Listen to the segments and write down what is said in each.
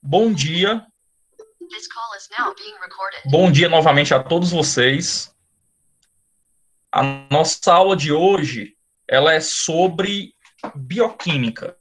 Bom dia. Bom dia novamente a todos vocês. A nossa aula de hoje, ela é sobre bioquímica.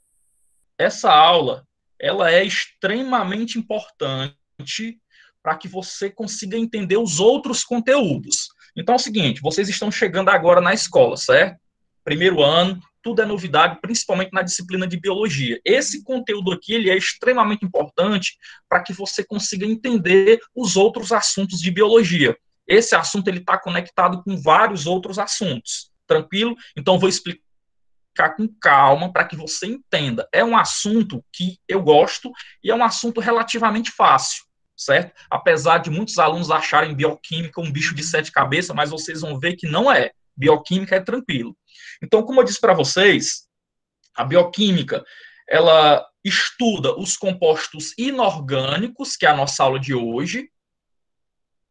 Essa aula, ela é extremamente importante para que você consiga entender os outros conteúdos. Então é o seguinte, vocês estão chegando agora na escola, certo? Primeiro ano, tudo é novidade, principalmente na disciplina de biologia. Esse conteúdo aqui, ele é extremamente importante para que você consiga entender os outros assuntos de biologia. Esse assunto, ele está conectado com vários outros assuntos. Tranquilo? Então, vou explicar com calma para que você entenda. É um assunto que eu gosto e é um assunto relativamente fácil, certo? Apesar de muitos alunos acharem bioquímica um bicho de sete cabeças, mas vocês vão ver que não é. Bioquímica é tranquilo. Então, como eu disse para vocês, a bioquímica, ela estuda os compostos inorgânicos, que é a nossa aula de hoje,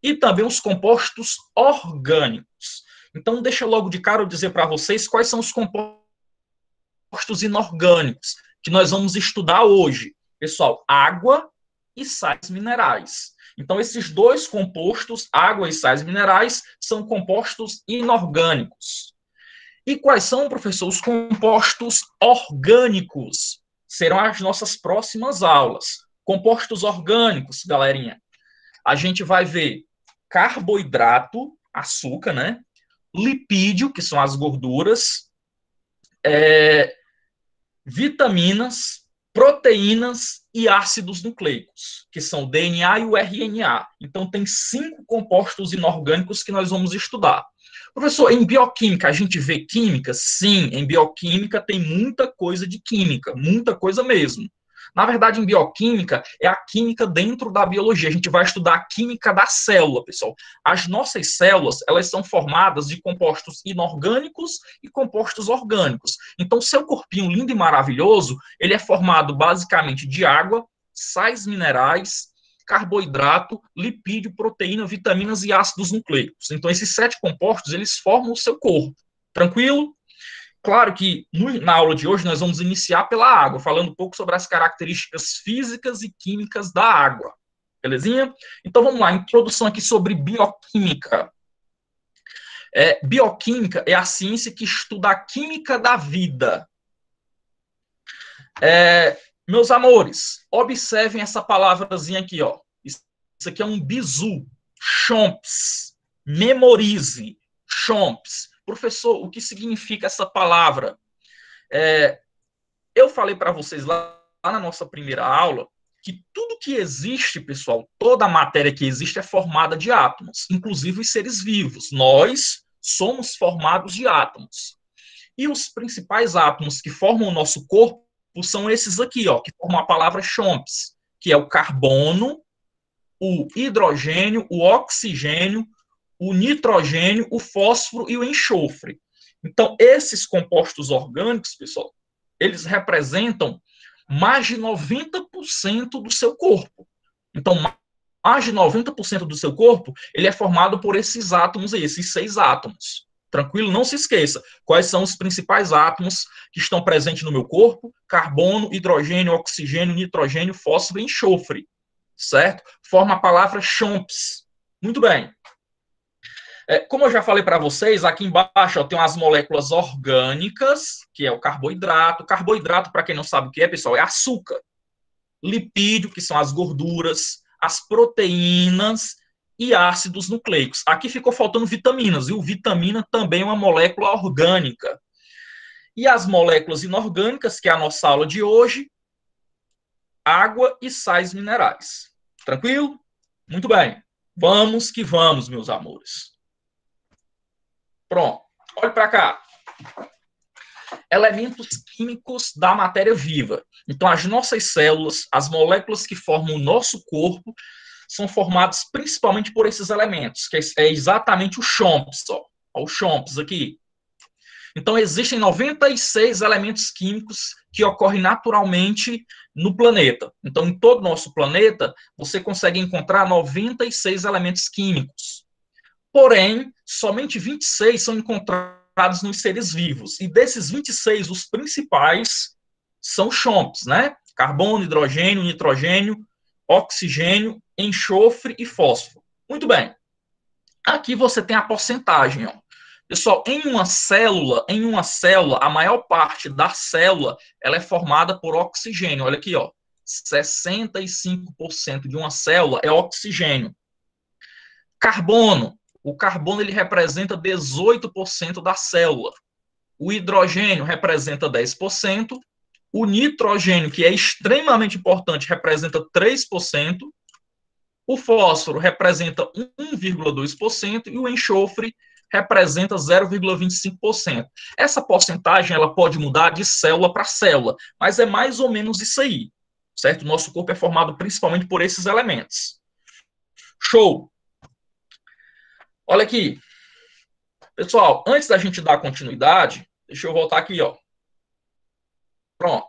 e também os compostos orgânicos. Então, deixa logo de cara eu dizer para vocês quais são os compostos inorgânicos que nós vamos estudar hoje. Pessoal, água e sais minerais. Então, esses dois compostos, água e sais minerais, são compostos inorgânicos. E quais são, professor, os compostos orgânicos? Serão as nossas próximas aulas. Compostos orgânicos, galerinha. A gente vai ver carboidrato, açúcar, né? Lipídio, que são as gorduras, vitaminas, proteínas e ácidos nucleicos, que são o DNA e o RNA. Então, tem 5 compostos inorgânicos que nós vamos estudar. Professor, em bioquímica a gente vê química? Sim, em bioquímica tem muita coisa de química, muita coisa mesmo. Na verdade, em bioquímica, é a química dentro da biologia. A gente vai estudar a química da célula, pessoal. As nossas células, elas são formadas de compostos inorgânicos e compostos orgânicos. Então, seu corpinho lindo e maravilhoso, ele é formado basicamente de água, sais minerais, carboidrato, lipídio, proteína, vitaminas e ácidos nucleicos. Então, esses 7 compostos, eles formam o seu corpo. Tranquilo? Claro que na aula de hoje nós vamos iniciar pela água, falando um pouco sobre as características físicas e químicas da água. Belezinha? Então vamos lá, introdução aqui sobre bioquímica. Bioquímica é a ciência que estuda a química da vida. Meus amores, observem essa palavrazinha aqui, ó. Isso aqui é um bizu. Chomps. Memorize. Chomps. Professor, o que significa essa palavra? Eu falei para vocês lá na nossa primeira aula que tudo que existe, pessoal, toda a matéria que existe é formada de átomos, inclusive os seres vivos. Nós somos formados de átomos. E os principais átomos que formam o nosso corpo são esses aqui, ó, que formam a palavra chomps, que é o carbono, o hidrogênio, o oxigênio, o nitrogênio, o fósforo e o enxofre. Então, esses compostos orgânicos, pessoal, eles representam mais de 90% do seu corpo. Então, mais de 90% do seu corpo, ele é formado por esses átomos aí, esses 6 átomos. Tranquilo? Não se esqueça. Quais são os principais átomos que estão presentes no meu corpo? Carbono, hidrogênio, oxigênio, nitrogênio, fósforo e enxofre. Certo? Forma a palavra chomps. Muito bem. Como eu já falei para vocês, aqui embaixo tem as moléculas orgânicas, que é o carboidrato. Carboidrato, para quem não sabe o que é, pessoal, é açúcar. Lipídio, que são as gorduras, as proteínas e ácidos nucleicos. Aqui ficou faltando vitaminas, e vitamina também é uma molécula orgânica. E as moléculas inorgânicas, que é a nossa aula de hoje, água e sais minerais. Tranquilo? Muito bem. Vamos que vamos, meus amores. Pronto, olhe para cá. Elementos químicos da matéria viva. Então, as nossas células, as moléculas que formam o nosso corpo, são formadas principalmente por esses elementos, que é exatamente o chomps, ó. O chomps aqui. Então, existem 96 elementos químicos que ocorrem naturalmente no planeta. Então, em todo o nosso planeta, você consegue encontrar 96 elementos químicos. Porém, somente 26 são encontrados nos seres vivos. E desses 26, os principais são chomps, né? Carbono, hidrogênio, nitrogênio, oxigênio, enxofre e fósforo. Muito bem. Aqui você tem a porcentagem, ó. Pessoal, em uma célula, a maior parte da célula, ela é formada por oxigênio. Olha aqui, ó. 65% de uma célula é oxigênio. Carbono. O carbono ele representa 18% da célula. O hidrogênio representa 10%. O nitrogênio, que é extremamente importante, representa 3%. O fósforo representa 1,2% e o enxofre representa 0,25%. Essa porcentagem ela pode mudar de célula para célula, mas é mais ou menos isso aí, certo? O nosso corpo é formado principalmente por esses elementos. Show! Olha aqui. Pessoal, antes da gente dar continuidade, deixa eu voltar aqui, ó. Pronto.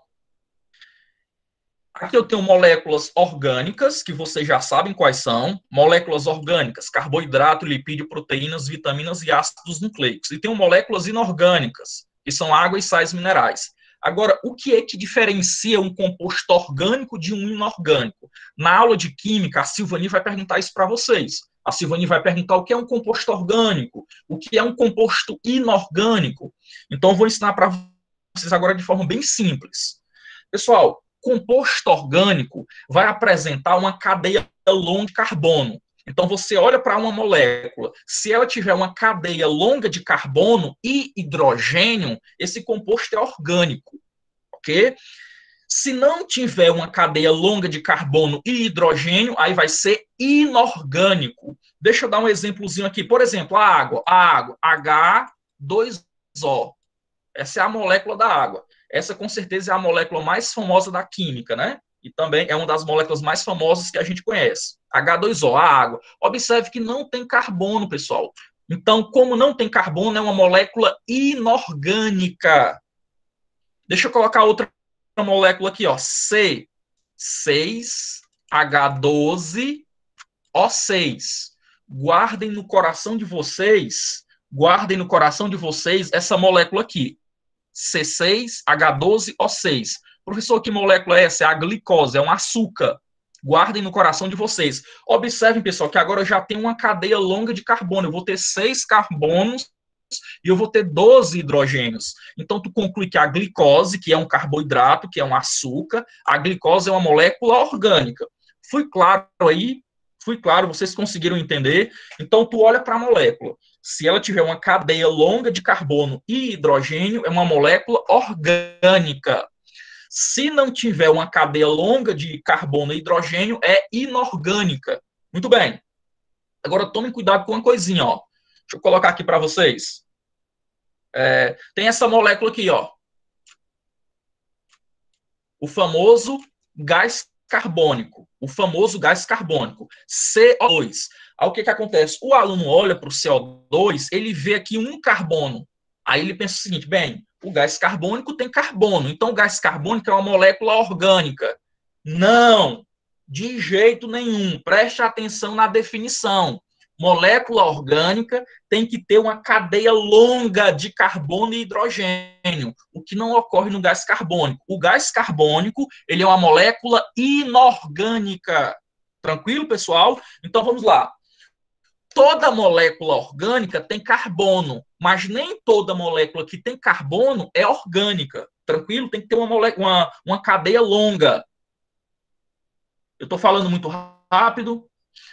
Aqui eu tenho moléculas orgânicas, que vocês já sabem quais são. Moléculas orgânicas, carboidrato, lipídio, proteínas, vitaminas e ácidos nucleicos. E tenho moléculas inorgânicas, que são água e sais minerais. Agora, o que é que diferencia um composto orgânico de um inorgânico? Na aula de química, a Silvani vai perguntar isso para vocês. A Silvani vai perguntar o que é um composto orgânico, o que é um composto inorgânico. Então, eu vou ensinar para vocês agora de forma bem simples. Pessoal, composto orgânico vai apresentar uma cadeia longa de carbono. Então, você olha para uma molécula, se ela tiver uma cadeia longa de carbono e hidrogênio, esse composto é orgânico, ok? Se não tiver uma cadeia longa de carbono e hidrogênio, aí vai ser inorgânico. Deixa eu dar um exemplozinho aqui. Por exemplo, a água, H2O. Essa é a molécula da água. Essa, com certeza, é a molécula mais famosa da química, né? E também é uma das moléculas mais famosas que a gente conhece. H2O, a água. Observe que não tem carbono, pessoal. Então, como não tem carbono, é uma molécula inorgânica. Deixa eu colocar outra molécula aqui, ó. C6H12O6. Guardem no coração de vocês essa molécula aqui. C6H12O6. Professor, que molécula é essa? É a glicose, é um açúcar. Guardem no coração de vocês. Observem, pessoal, que agora eu já tenho uma cadeia longa de carbono. Eu vou ter 6 carbonos e eu vou ter 12 hidrogênios. Então, tu conclui que a glicose, que é um carboidrato, que é um açúcar, a glicose é uma molécula orgânica. Fui claro aí? Fui claro, vocês conseguiram entender? Então, tu olha para a molécula. Se ela tiver uma cadeia longa de carbono e hidrogênio, é uma molécula orgânica. Se não tiver uma cadeia longa de carbono e hidrogênio, é inorgânica. Muito bem. Agora, tomem cuidado com uma coisinha, ó. Deixa eu colocar aqui para vocês. Tem essa molécula aqui, ó. O famoso gás carbônico. O famoso gás carbônico. CO2. Aí o que acontece? O aluno olha para o CO2, ele vê aqui um carbono. Aí ele pensa o seguinte, bem, o gás carbônico tem carbono, então o gás carbônico é uma molécula orgânica. Não, de jeito nenhum. Preste atenção na definição. Molécula orgânica tem que ter uma cadeia longa de carbono e hidrogênio, o que não ocorre no gás carbônico. O gás carbônico, ele é uma molécula inorgânica. Tranquilo, pessoal? Então, vamos lá. Toda molécula orgânica tem carbono, mas nem toda molécula que tem carbono é orgânica. Tranquilo? Tem que ter uma cadeia longa. Eu estou falando muito rápido.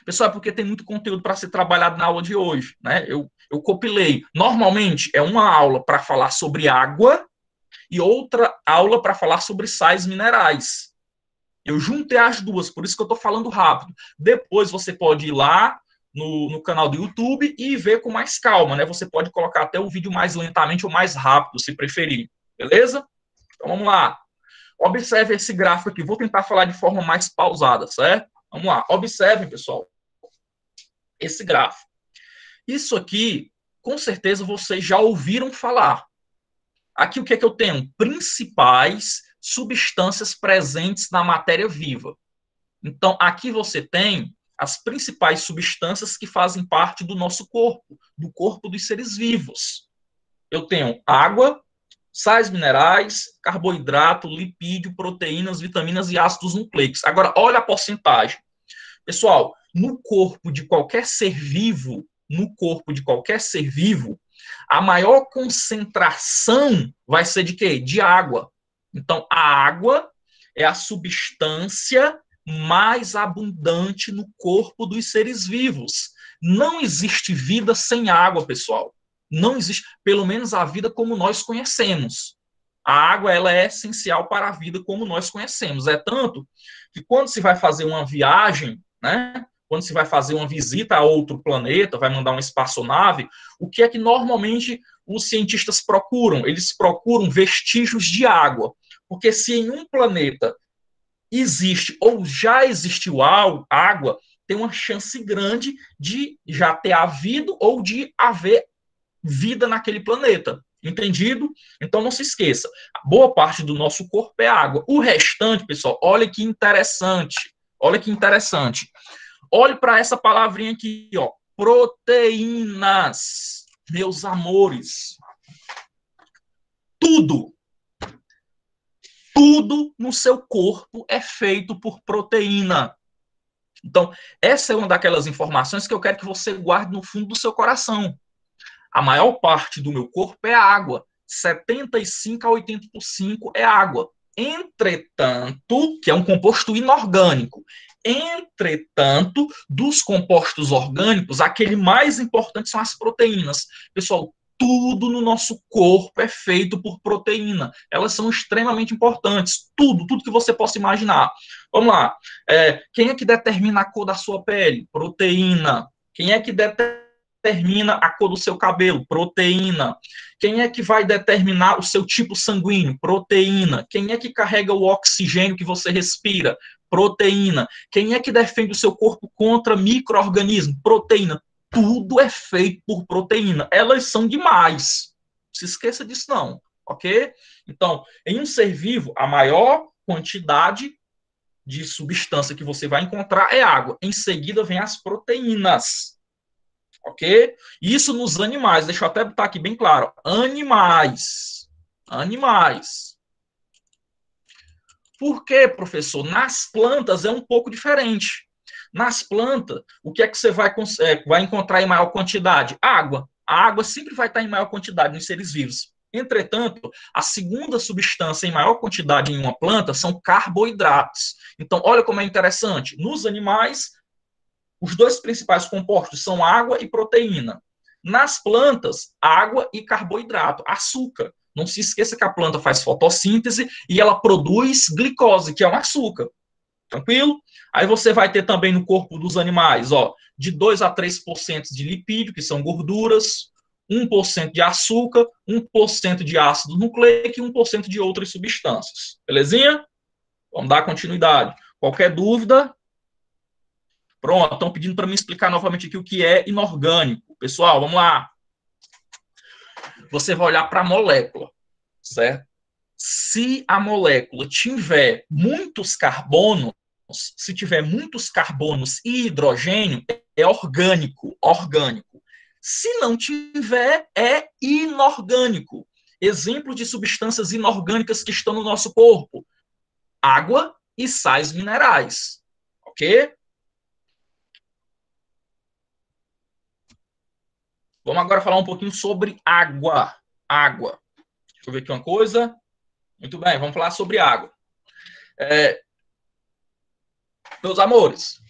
Pessoal, é porque tem muito conteúdo para ser trabalhado na aula de hoje, né? Eu compilei. Normalmente é uma aula para falar sobre água e outra aula para falar sobre sais minerais. Eu juntei as duas, por isso que eu estou falando rápido. Depois você pode ir lá no canal do YouTube e ver com mais calma, né? Você pode colocar até o vídeo mais lentamente ou mais rápido, se preferir. Beleza? Então vamos lá. Observe esse gráfico aqui. Vou tentar falar de forma mais pausada, certo? Vamos lá. Observem, pessoal, esse gráfico. Isso aqui, com certeza, vocês já ouviram falar. Aqui o que é que eu tenho? Principais substâncias presentes na matéria viva. Então, aqui você tem as principais substâncias que fazem parte do nosso corpo, do corpo dos seres vivos. Eu tenho água, sais minerais, carboidrato, lipídio, proteínas, vitaminas e ácidos nucleicos. Agora, olha a porcentagem. Pessoal, no corpo de qualquer ser vivo, a maior concentração vai ser de quê? De água. Então, a água é a substância mais abundante no corpo dos seres vivos. Não existe vida sem água, pessoal. Não existe, pelo menos a vida como nós conhecemos. A água, ela é essencial para a vida como nós conhecemos. É tanto que quando se vai fazer uma viagem, né, quando se vai fazer uma visita a outro planeta, vai mandar uma espaçonave, o que é que normalmente os cientistas procuram? Eles procuram vestígios de água. Porque se em um planeta existe ou já existiu água, tem uma chance grande de já ter havido ou de haver vida naquele planeta. Entendido? Então não se esqueça, boa parte do nosso corpo é água. O restante, pessoal, olha que interessante. Olha que interessante. Olhe para essa palavrinha aqui, ó, proteínas. Meus amores. Tudo no seu corpo é feito por proteína. Então, essa é uma daquelas informações que eu quero que você guarde no fundo do seu coração. A maior parte do meu corpo é água. 75 a 80% é água. Entretanto, que é um composto inorgânico. Entretanto, dos compostos orgânicos, aquele mais importante são as proteínas. Pessoal, tudo no nosso corpo é feito por proteína. Elas são extremamente importantes. Tudo que você possa imaginar. Vamos lá. Quem é que determina a cor da sua pele? Proteína. Quem é que determina a cor do seu cabelo? Proteína. Quem é que vai determinar o seu tipo sanguíneo? Proteína. Quem é que carrega o oxigênio que você respira? Proteína. Quem é que defende o seu corpo contra micro-organismos? Proteína. Tudo é feito por proteína. Elas são demais. Não se esqueça disso, não. Ok? Então, em um ser vivo, a maior quantidade de substância que você vai encontrar é água. Em seguida, vem as proteínas. Ok? Isso nos animais. Deixa eu até botar aqui bem claro. Animais. Por quê, professor? Nas plantas é um pouco diferente. Nas plantas, o que é que você vai encontrar em maior quantidade? Água. A água sempre vai estar em maior quantidade nos seres vivos. Entretanto, a segunda substância em maior quantidade em uma planta são carboidratos. Então, olha como é interessante. Nos animais, os dois principais compostos são água e proteína. Nas plantas, água e carboidrato, açúcar. Não se esqueça que a planta faz fotossíntese e ela produz glicose, que é um açúcar. Tranquilo? Aí você vai ter também no corpo dos animais, ó, de 2 a 3% de lipídio, que são gorduras, 1% de açúcar, 1% de ácido nucleico e 1% de outras substâncias. Belezinha? Vamos dar continuidade. Qualquer dúvida? Pronto, estão pedindo para mim explicar novamente aqui o que é inorgânico. Pessoal, vamos lá. Você vai olhar para a molécula, certo? Se a molécula tiver muitos carbonos, se tiver muitos carbonos e hidrogênio, é orgânico. Se não tiver, é inorgânico. Exemplo de substâncias inorgânicas que estão no nosso corpo: água e sais minerais. Ok? Vamos agora falar um pouquinho sobre água. Água. Deixa eu ver aqui uma coisa. Muito bem, vamos falar sobre água. Meus amores,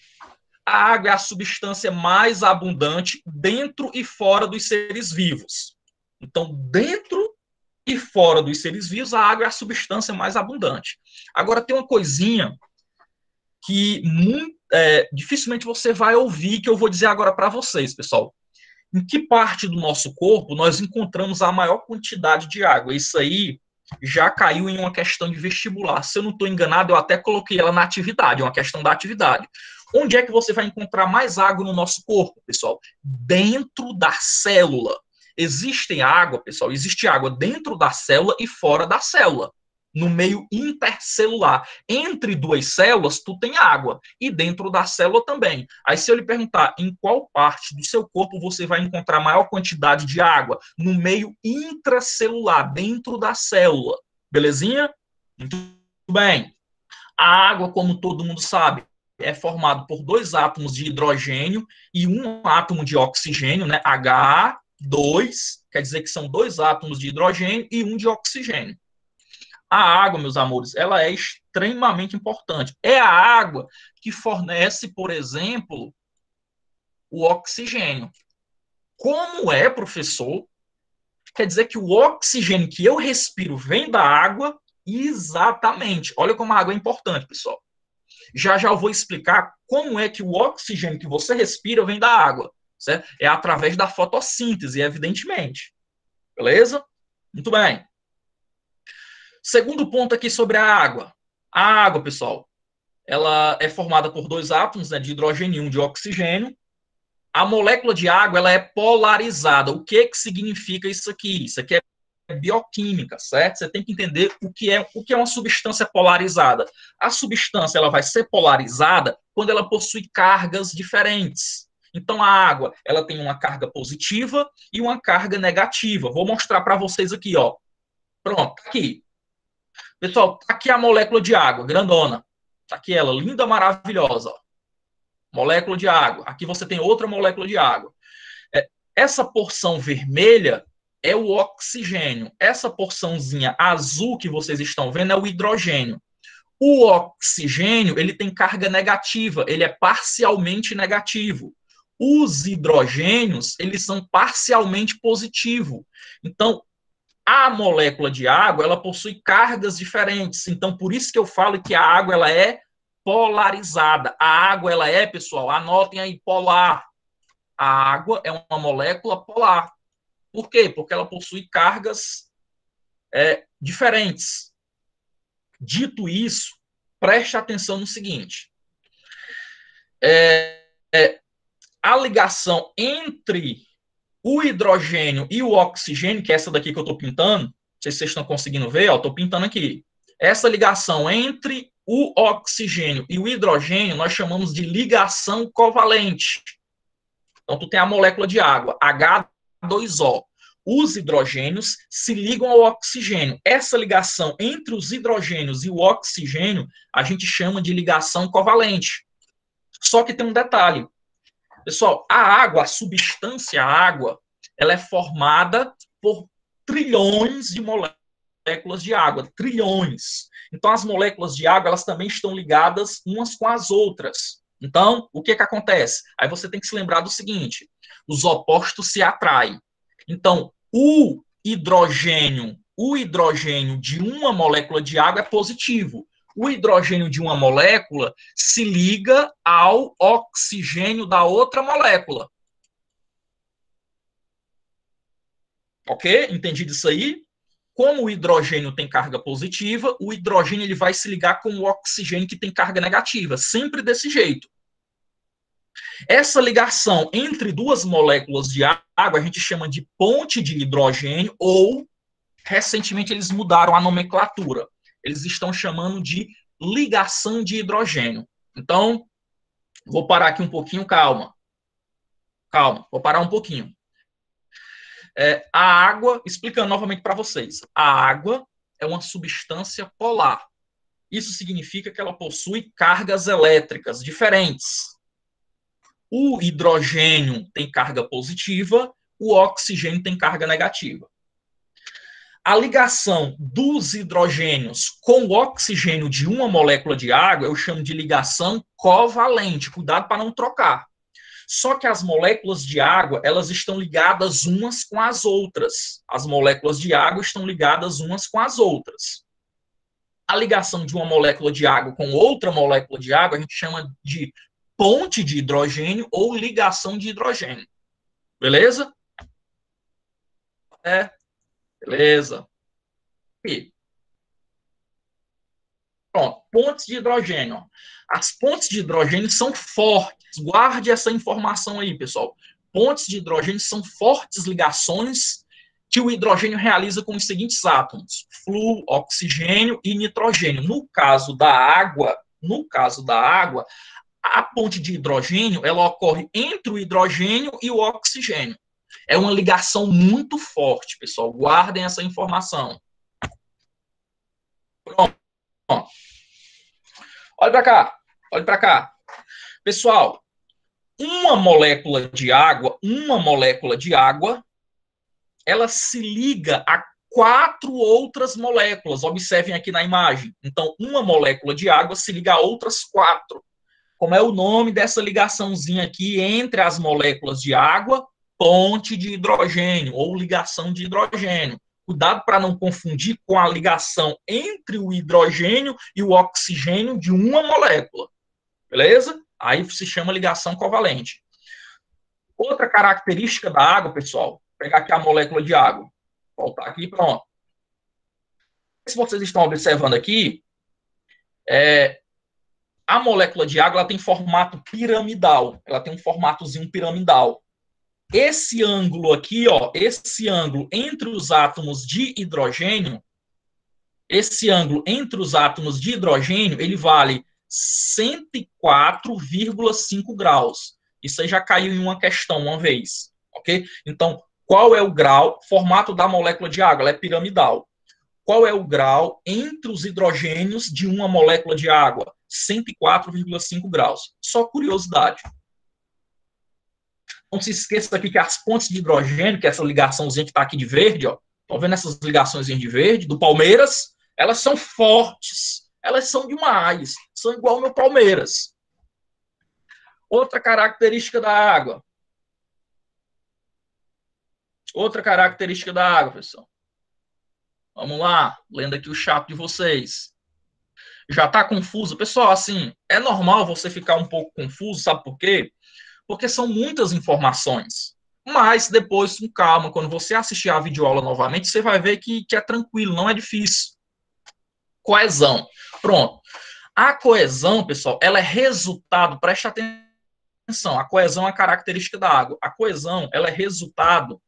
a água é a substância mais abundante dentro e fora dos seres vivos. Então, dentro e fora dos seres vivos, a água é a substância mais abundante. Agora, tem uma coisinha que dificilmente você vai ouvir, que eu vou dizer agora para vocês, pessoal. Em que parte do nosso corpo nós encontramos a maior quantidade de água? Isso aí já caiu em uma questão de vestibular. Se eu não estou enganado, eu até coloquei ela na atividade, uma questão da atividade. Onde é que você vai encontrar mais água no nosso corpo, pessoal? Dentro da célula. Existe água, pessoal, existe água dentro da célula e fora da célula. no meio intercelular. Entre duas células, tu tem água. E dentro da célula também. Aí, se eu lhe perguntar em qual parte do seu corpo você vai encontrar maior quantidade de água? No meio intracelular, dentro da célula. Belezinha? Muito bem. A água, como todo mundo sabe, é formada por dois átomos de hidrogênio e um átomo de oxigênio, né? H2, quer dizer que são dois átomos de hidrogênio e um de oxigênio. A água, meus amores, ela é extremamente importante. É a água que fornece, por exemplo, o oxigênio. Como é, professor? Quer dizer que o oxigênio que eu respiro vem da água? Exatamente. Olha como a água é importante, pessoal. Já já eu vou explicar como é que o oxigênio que você respira vem da água, certo? É através da fotossíntese, evidentemente. Beleza? Muito bem. Segundo ponto aqui sobre a água. A água, pessoal, ela é formada por dois átomos, né, de hidrogênio e um de oxigênio. A molécula de água, ela é polarizada. O que significa isso aqui? Isso aqui é bioquímica, certo? Você tem que entender o que é uma substância polarizada. A substância, ela vai ser polarizada quando ela possui cargas diferentes. Então, a água, ela tem uma carga positiva e uma carga negativa. Vou mostrar para vocês aqui, ó. Pronto, aqui. Pessoal, tá aqui a molécula de água, grandona. Tá aqui ela, linda, maravilhosa. Ó. Molécula de água. Aqui você tem outra molécula de água. Essa porção vermelha é o oxigênio. Essa porçãozinha azul que vocês estão vendo é o hidrogênio. O oxigênio, ele tem carga negativa, ele é parcialmente negativo. Os hidrogênios, eles são parcialmente positivos. Então, a molécula de água, ela possui cargas diferentes. Então, por isso que eu falo que a água, ela é polarizada. A água, ela é, pessoal, anotem aí, polar. A água é uma molécula polar. Por quê? Porque ela possui cargas diferentes. Dito isso, preste atenção no seguinte. A ligação entre o hidrogênio e o oxigênio, que é essa daqui que eu estou pintando, não sei se vocês estão conseguindo ver, estou pintando aqui. Essa ligação entre o oxigênio e o hidrogênio, nós chamamos de ligação covalente. Então, tu tem a molécula de água, H2O. Os hidrogênios se ligam ao oxigênio. Essa ligação entre os hidrogênios e o oxigênio, a gente chama de ligação covalente. Só que tem um detalhe. Pessoal, a água, a substância água, ela é formada por trilhões de moléculas de água, trilhões. Então, as moléculas de água, elas também estão ligadas umas com as outras. Então, o que acontece? Aí você tem que se lembrar do seguinte, os opostos se atraem. Então, o hidrogênio de uma molécula de água é positivo. O hidrogênio de uma molécula se liga ao oxigênio da outra molécula. Ok? Entendi disso aí? Como o hidrogênio tem carga positiva, o hidrogênio ele vai se ligar com o oxigênio que tem carga negativa. Sempre desse jeito. Essa ligação entre duas moléculas de água a gente chama de ponte de hidrogênio ou, recentemente, eles mudaram a nomenclatura. Eles estão chamando de ligação de hidrogênio. Então, vou parar aqui um pouquinho, calma. Calma, vou parar um pouquinho. A água, explicando novamente para vocês, a água é uma substância polar. Isso significa que ela possui cargas elétricas diferentes. O hidrogênio tem carga positiva, o oxigênio tem carga negativa. A ligação dos hidrogênios com o oxigênio de uma molécula de água eu chamo de ligação covalente. Cuidado para não trocar. Só que as moléculas de água, elas estão ligadas umas com as outras. As moléculas de água estão ligadas umas com as outras. A ligação de uma molécula de água com outra molécula de água, a gente chama de ponte de hidrogênio ou ligação de hidrogênio. Beleza? Beleza. E, pronto, pontes de hidrogênio. As pontes de hidrogênio são fortes. Guarde essa informação aí, pessoal. Pontes de hidrogênio são fortes ligações que o hidrogênio realiza com os seguintes átomos: flúor, oxigênio e nitrogênio. No caso da água, a ponte de hidrogênio, ela ocorre entre o hidrogênio e o oxigênio. É uma ligação muito forte, pessoal. Guardem essa informação. Pronto. Olha para cá. Olha para cá. Pessoal, uma molécula de água, ela se liga a 4 outras moléculas. Observem aqui na imagem. Então, uma molécula de água se liga a outras 4. Como é o nome dessa ligaçãozinha aqui entre as moléculas de água? Ponte de hidrogênio, ou ligação de hidrogênio. Cuidado para não confundir com a ligação entre o hidrogênio e o oxigênio de uma molécula. Beleza? Aí se chama ligação covalente. Outra característica da água, pessoal, vou pegar aqui a molécula de água. Voltar aqui, pronto. Se vocês estão observando aqui, a molécula de água ela tem formato piramidal. Ela tem um formatozinho piramidal. Esse ângulo aqui, ó, esse ângulo entre os átomos de hidrogênio, ele vale 104,5 graus. Isso aí já caiu em uma questão uma vez, ok? Então, qual é o grau? Formato da molécula de água, ela é piramidal. Qual é o grau entre os hidrogênios de uma molécula de água? 104,5 graus. Só curiosidade. Não se esqueça aqui que as pontes de hidrogênio, que é essa ligaçãozinha que está aqui de verde, ó, estão vendo essas ligações de verde, do Palmeiras? Elas são fortes, elas são demais, são igual ao meu Palmeiras. Outra característica da água. Pessoal. Vamos lá, lendo aqui o chat de vocês. Já está confuso? Pessoal, assim, é normal você ficar um pouco confuso, sabe por quê? Porque são muitas informações. Mas depois, com calma, quando você assistir a videoaula novamente, você vai ver que é tranquilo, não é difícil. Coesão. Pronto. A coesão, pessoal, ela é resultado, preste atenção, a coesão é a característica da água. A coesão, ela é resultado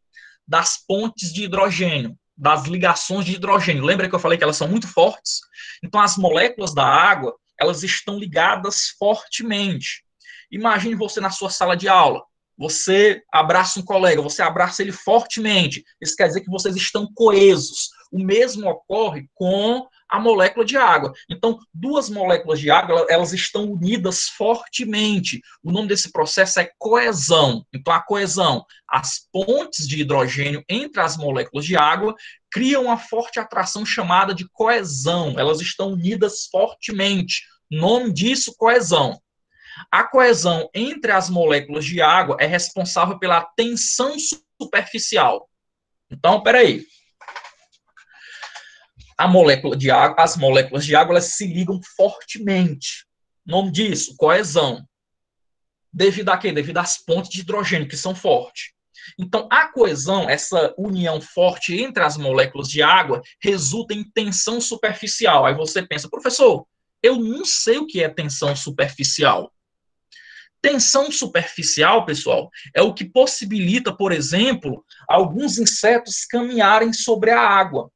das pontes de hidrogênio, das ligações de hidrogênio. Lembra que eu falei que elas são muito fortes? Então, as moléculas da água, elas estão ligadas fortemente. Imagine você na sua sala de aula. Você abraça um colega, você abraça ele fortemente. Isso quer dizer que vocês estão coesos. O mesmo ocorre com a molécula de água. Então, duas moléculas de água, elas estão unidas fortemente. O nome desse processo é coesão. Então, a coesão, as pontes de hidrogênio entre as moléculas de água criam uma forte atração chamada de coesão. Elas estão unidas fortemente. Nome disso, coesão. A coesão entre as moléculas de água é responsável pela tensão superficial. Então, peraí. As moléculas de água, elas se ligam fortemente. Nome disso, coesão. Devido a quê? Devido às pontes de hidrogênio, que são fortes. Então, a coesão, essa união forte entre as moléculas de água, resulta em tensão superficial. Aí você pensa, professor, eu não sei o que é tensão superficial. Tensão superficial, pessoal, é o que possibilita, por exemplo, alguns insetos caminharem sobre a água.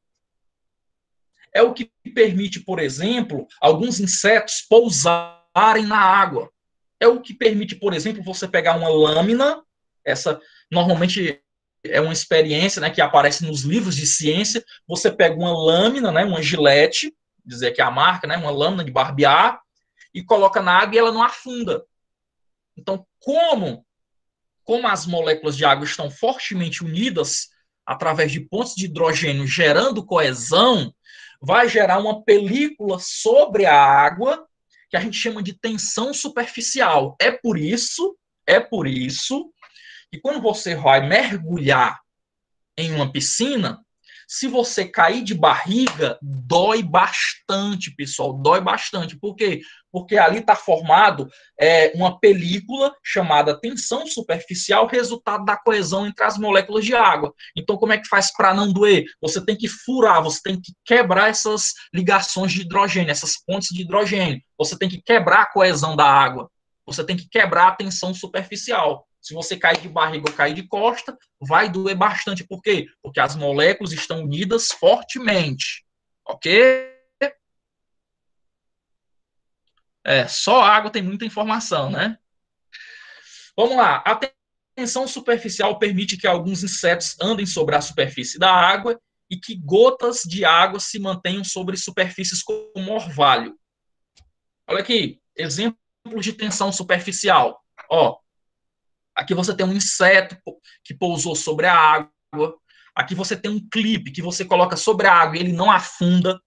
É o que permite, por exemplo, alguns insetos pousarem na água. É o que permite, por exemplo, você pegar uma lâmina, essa normalmente é uma experiência, né, que aparece nos livros de ciência, você pega uma lâmina, né, uma gilete, dizer que é a marca, né, uma lâmina de barbear, e coloca na água e ela não afunda. Então, como as moléculas de água estão fortemente unidas através de pontes de hidrogênio gerando coesão, vai gerar uma película sobre a água que a gente chama de tensão superficial. É por isso que quando você vai mergulhar em uma piscina, se você cair de barriga, dói bastante, pessoal, dói bastante. Por quê? Porque ali está formado uma película chamada tensão superficial, resultado da coesão entre as moléculas de água. Então, como é que faz para não doer? Você tem que furar, você tem que quebrar essas ligações de hidrogênio, essas pontes de hidrogênio. Você tem que quebrar a coesão da água. Você tem que quebrar a tensão superficial. Se você cair de barriga ou cair de costa, vai doer bastante. Por quê? Porque as moléculas estão unidas fortemente. Ok? Só água tem muita informação, né? Vamos lá. A tensão superficial permite que alguns insetos andem sobre a superfície da água e que gotas de água se mantenham sobre superfícies como orvalho. Olha aqui, exemplo de tensão superficial. Ó, aqui você tem um inseto que pousou sobre a água. Aqui você tem um clipe que você coloca sobre a água e ele não afunda,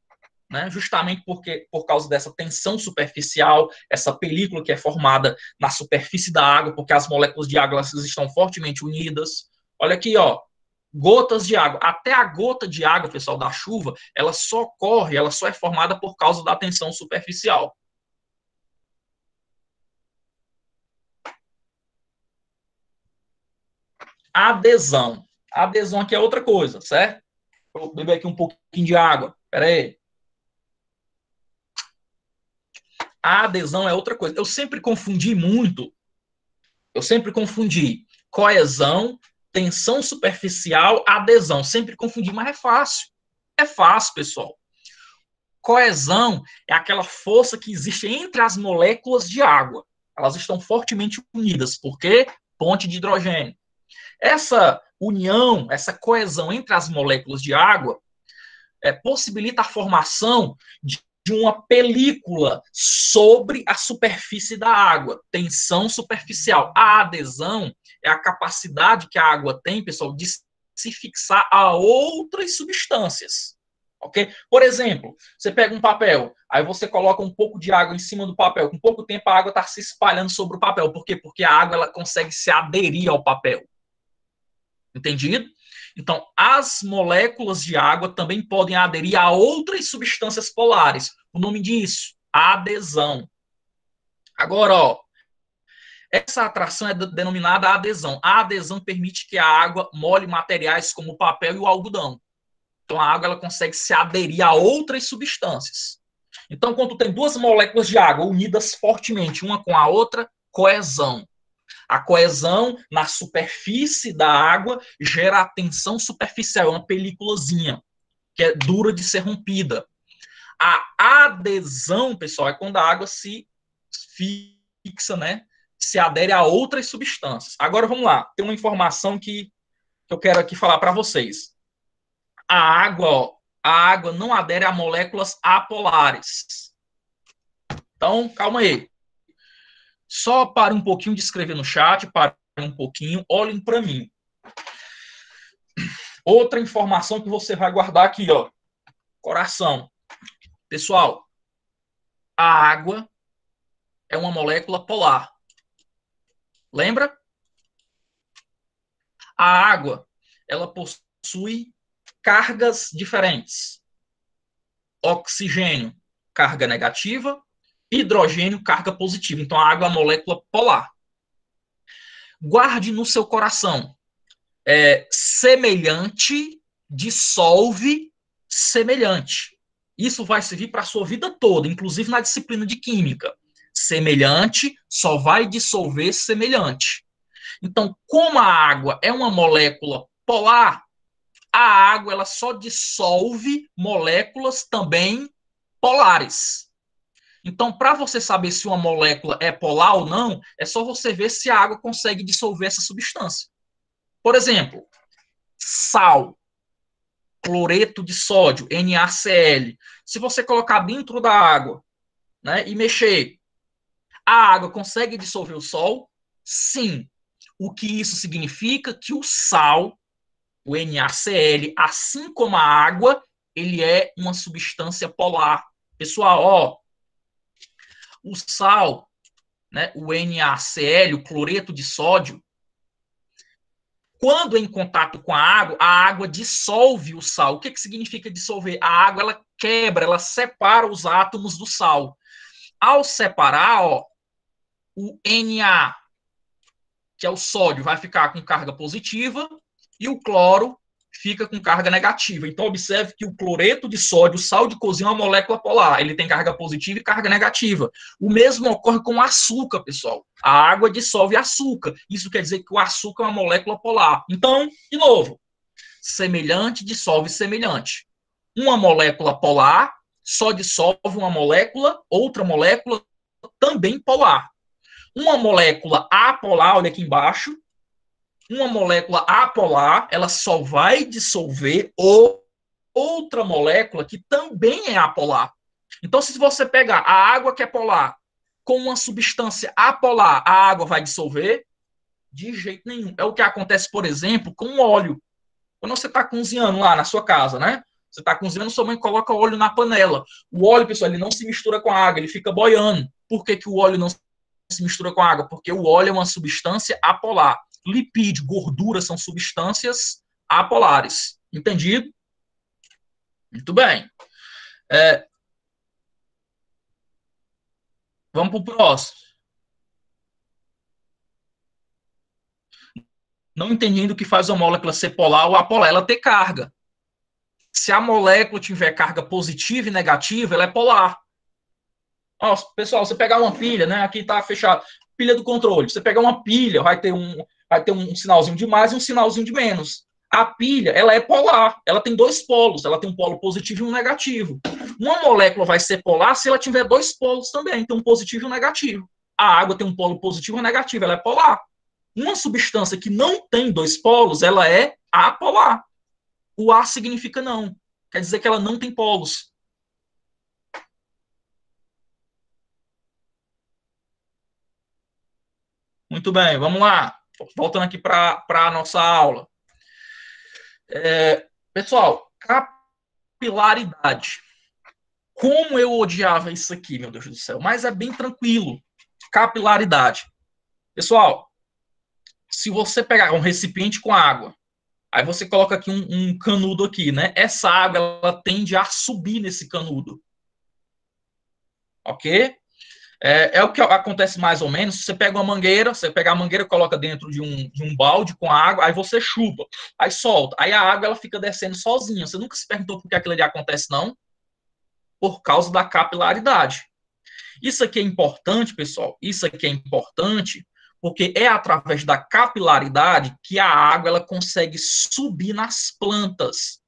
né? Justamente por causa dessa tensão superficial, essa película que é formada na superfície da água, porque as moléculas de água elas estão fortemente unidas. Olha aqui, ó, gotas de água. Até a gota de água, pessoal, da chuva, ela só corre, ela só é formada por causa da tensão superficial. Adesão. Adesão aqui é outra coisa, certo? Vou beber aqui um pouquinho de água. Pera aí. A adesão é outra coisa. Eu sempre confundi coesão, tensão superficial, adesão. Sempre confundi, mas é fácil. É fácil, pessoal. Coesão é aquela força que existe entre as moléculas de água. Elas estão fortemente unidas. Por quê? Ponte de hidrogênio. Essa união, essa coesão entre as moléculas de água possibilita a formação de uma película sobre a superfície da água, tensão superficial. A adesão é a capacidade que a água tem, pessoal, de se fixar a outras substâncias. Ok? Por exemplo, você pega um papel, aí você coloca um pouco de água em cima do papel, com pouco tempo a água está se espalhando sobre o papel. Por quê? Porque a água ela consegue se aderir ao papel. Entendido? Então, as moléculas de água também podem aderir a outras substâncias polares. O nome disso, adesão. Agora, ó, essa atração é denominada adesão. A adesão permite que a água molhe materiais como o papel e o algodão. Então, a água ela consegue se aderir a outras substâncias. Então, quando tem duas moléculas de água unidas fortemente, uma com a outra, coesão. A coesão na superfície da água gera a tensão superficial, é uma películazinha que é dura de ser rompida. A adesão, pessoal, é quando a água se fixa, né? Se adere a outras substâncias. Agora vamos lá, tem uma informação que eu quero aqui falar para vocês. A água não adere a moléculas apolares. Então, calma aí. Só para um pouquinho de escrever no chat, para um pouquinho, olhem para mim. Outra informação que você vai guardar aqui, ó. Coração. Pessoal, a água é uma molécula polar. Lembra? A água, ela possui cargas diferentes. Oxigênio, carga negativa, hidrogênio, carga positiva. Então, a água é uma molécula polar. Guarde no seu coração. Semelhante dissolve semelhante. Isso vai servir para a sua vida toda, inclusive na disciplina de química. Semelhante só vai dissolver semelhante. Então, como a água é uma molécula polar, a água ela só dissolve moléculas também polares. Então, para você saber se uma molécula é polar ou não, é só você ver se a água consegue dissolver essa substância. Por exemplo, sal, cloreto de sódio, NaCl. Se você colocar dentro da água, né, e mexer, a água consegue dissolver o sal? Sim. O que isso significa? Que o sal, o NaCl, assim como a água, ele é uma substância polar. Pessoal, ó, o sal, né, o NaCl, o cloreto de sódio, quando em contato com a água dissolve o sal. O que significa dissolver? A água ela quebra, ela separa os átomos do sal. Ao separar, ó, o Na, que é o sódio, vai ficar com carga positiva, e o cloro fica com carga negativa. Então, observe que o cloreto de sódio, o sal de cozinha, é uma molécula polar. Ele tem carga positiva e carga negativa. O mesmo ocorre com o açúcar, pessoal. A água dissolve açúcar. Isso quer dizer que o açúcar é uma molécula polar. Então, de novo, semelhante dissolve semelhante. Uma molécula polar só dissolve uma molécula, outra molécula também polar. Uma molécula apolar, olha aqui embaixo, uma molécula apolar, ela só vai dissolver outra molécula que também é apolar. Então, se você pegar a água que é polar com uma substância apolar, a água vai dissolver? De jeito nenhum. É o que acontece, por exemplo, com o óleo. Quando você está cozinhando lá na sua casa, né? Você está cozinhando, sua mãe coloca óleo na panela. O óleo, pessoal, ele não se mistura com a água, ele fica boiando. Por que o óleo não se mistura com a água? Porque o óleo é uma substância apolar. Lipídio, gordura são substâncias apolares. Entendido? Muito bem. Vamos para o próximo. Não entendendo o que faz a molécula ser polar ou apolar, ela ter carga. Se a molécula tiver carga positiva e negativa, ela é polar. Ó, pessoal, você pegar uma pilha, né? Aqui está fechado. Pilha do controle. Você pegar uma pilha, vai ter um sinalzinho de mais e um sinalzinho de menos. A pilha, ela é polar. Ela tem dois polos. Ela tem um polo positivo e um negativo. Uma molécula vai ser polar se ela tiver dois polos também. Tem um positivo e um negativo. A água tem um polo positivo e um negativo. Ela é polar. Uma substância que não tem dois polos, ela é apolar. O A significa não. Quer dizer que ela não tem polos. Muito bem, vamos lá. Voltando aqui para a nossa aula. Pessoal, capilaridade. Como eu odiava isso aqui, meu Deus do céu. Mas é bem tranquilo. Capilaridade. Pessoal, se você pegar um recipiente com água, aí você coloca aqui um canudo aqui, né? Essa água, ela tende a subir nesse canudo. Ok? É o que acontece mais ou menos. Você pega uma mangueira, você pega a mangueira, coloca dentro de um balde com água, aí você chupa, aí solta. Aí a água ela fica descendo sozinha. Você nunca se perguntou por que aquilo ali acontece, não? Por causa da capilaridade. Isso aqui é importante, pessoal. Isso aqui é importante porque é através da capilaridade que a água ela consegue subir nas plantas.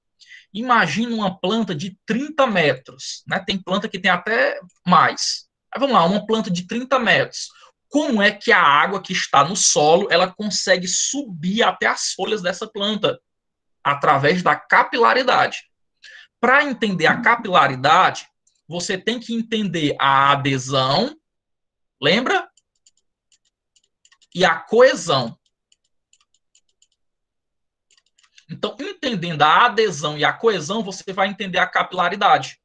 Imagina uma planta de 30 metros, né? Tem planta que tem até mais. Aí vamos lá, uma planta de 30 metros. Como é que a água que está no solo, ela consegue subir até as folhas dessa planta? Através da capilaridade. Para entender a capilaridade, você tem que entender a adesão, lembra? E a coesão. Então, entendendo a adesão e a coesão, você vai entender a capilaridade.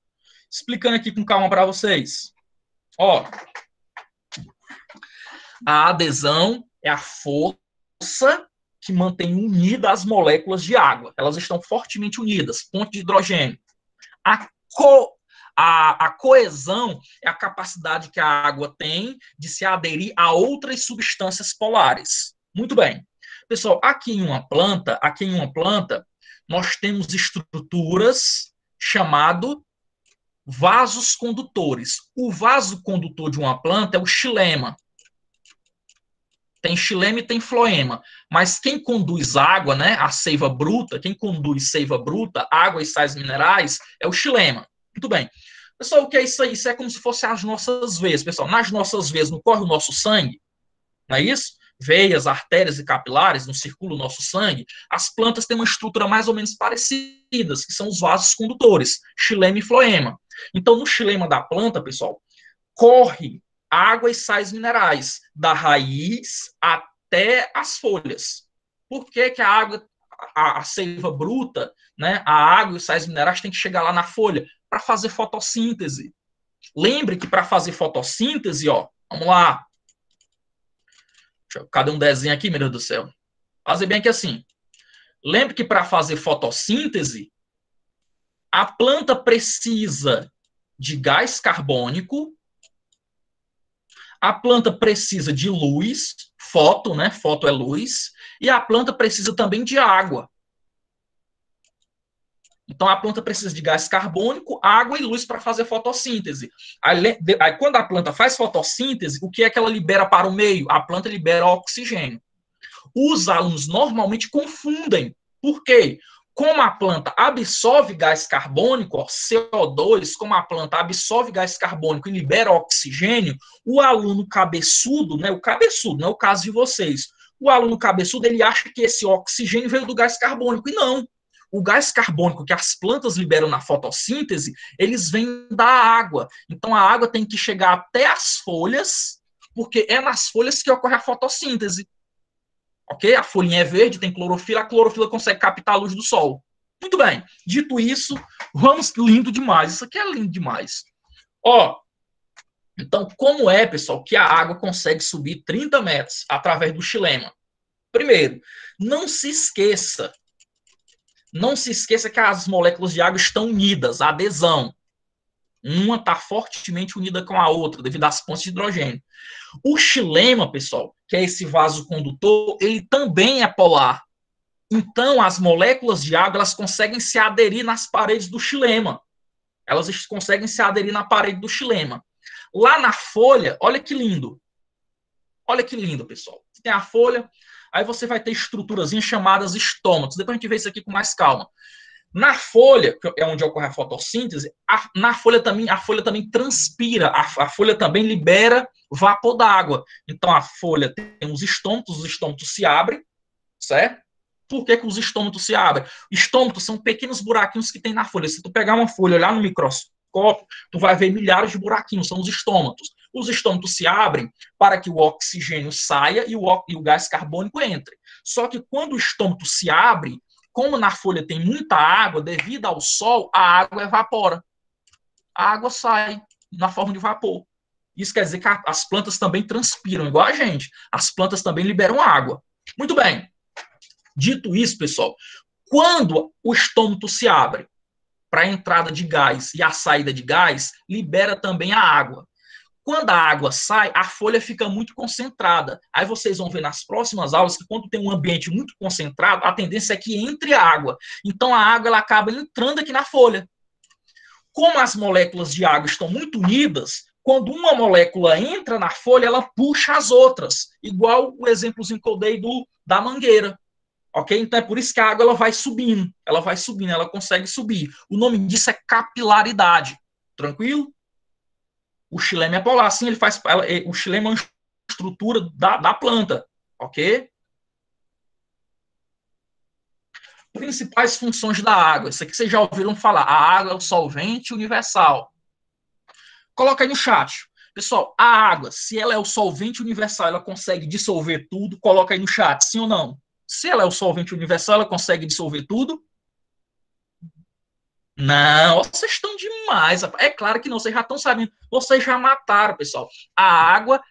Explicando aqui com calma para vocês. Ó, a adesão é a força que mantém unidas as moléculas de água. Elas estão fortemente unidas, ponto de hidrogênio. A coesão é a capacidade que a água tem de se aderir a outras substâncias polares. Muito bem. Pessoal, aqui em uma planta, nós temos estruturas chamado vasos condutores. O vaso condutor de uma planta é o xilema. Tem xilema e tem floema. Mas quem conduz água, né, a seiva bruta, quem conduz seiva bruta, água e sais minerais, é o xilema. Muito bem. Pessoal, o que é isso aí? Isso é como se fosse as nossas veias, pessoal. Nas nossas veias não corre o nosso sangue, não é isso? Veias, artérias e capilares, não circula o nosso sangue. As plantas têm uma estrutura mais ou menos parecidas, que são os vasos condutores, xilema e floema. Então, no xilema da planta, pessoal, corre água e sais minerais, da raiz até as folhas. Por que, que a água, a seiva bruta, né, a água e os sais minerais tem que chegar lá na folha? Para fazer fotossíntese. Lembre que para fazer fotossíntese, ó, vamos lá. Cadê um desenho aqui, meu Deus do céu? Fazer bem aqui assim. Lembre que para fazer fotossíntese, a planta precisa de gás carbônico, a planta precisa de luz, foto, né? Foto é luz, e a planta precisa também de água. Então, a planta precisa de gás carbônico, água e luz para fazer fotossíntese. Aí, quando a planta faz fotossíntese, o que é que ela libera para o meio? A planta libera oxigênio. Os alunos normalmente confundem. Por quê? Como a planta absorve gás carbônico, ó, CO2, como a planta absorve gás carbônico e libera oxigênio, o aluno cabeçudo, né, o cabeçudo, não é o caso de vocês, o aluno cabeçudo, ele acha que esse oxigênio veio do gás carbônico, e não. O gás carbônico que as plantas liberam na fotossíntese, eles vêm da água. Então, a água tem que chegar até as folhas, porque é nas folhas que ocorre a fotossíntese. Ok? A folhinha é verde, tem clorofila, a clorofila consegue captar a luz do sol. Muito bem. Dito isso, vamos, lindo demais. Isso aqui é lindo demais. Ó, então, como é, pessoal, que a água consegue subir 30 metros através do xilema? Primeiro, não se esqueça que as moléculas de água estão unidas, a adesão. Uma está fortemente unida com a outra, devido às pontes de hidrogênio. O xilema, pessoal, que é esse vaso condutor, ele também é polar. Então, as moléculas de água, elas conseguem se aderir nas paredes do xilema. Elas conseguem se aderir na parede do xilema. Lá na folha, olha que lindo. Olha que lindo, pessoal. Você tem a folha, aí você vai ter estruturas chamadas estômatos. Depois a gente vê isso aqui com mais calma. Na folha, que é onde ocorre a fotossíntese, a folha também transpira, a folha também libera vapor d'água. Então, a folha tem os estômatos se abrem, certo? Por que os estômatos se abrem? Estômatos são pequenos buraquinhos que tem na folha. Se tu pegar uma folha e olhar no microscópio, tu vai ver milhares de buraquinhos, são os estômatos. Os estômatos se abrem para que o oxigênio saia e o gás carbônico entre. Só que quando o estômato se abre, como na folha tem muita água, devido ao sol, a água evapora. A água sai na forma de vapor. Isso quer dizer que as plantas também transpiram, igual a gente. As plantas também liberam água. Muito bem. Dito isso, pessoal, quando o estômago se abre para a entrada de gás e a saída de gás, libera também a água. Quando a água sai, a folha fica muito concentrada. Aí vocês vão ver nas próximas aulas que quando tem um ambiente muito concentrado, a tendência é que entre a água. Então a água ela acaba entrando aqui na folha. Como as moléculas de água estão muito unidas, quando uma molécula entra na folha, ela puxa as outras. Igual o exemplozinho que eu dei da mangueira. Ok? Então é por isso que a água ela vai subindo, ela consegue subir. O nome disso é capilaridade. Tranquilo? O xilema é polar, assim, o xilema é uma estrutura da planta, ok? Principais funções da água. Isso aqui vocês já ouviram falar. A água é o solvente universal. Coloca aí no chat. Pessoal, a água, se ela é o solvente universal, ela consegue dissolver tudo? Coloca aí no chat, sim ou não? Se ela é o solvente universal, ela consegue dissolver tudo? Não, vocês estão demais. É claro que não, vocês já estão sabendo. Vocês já mataram, pessoal. A água,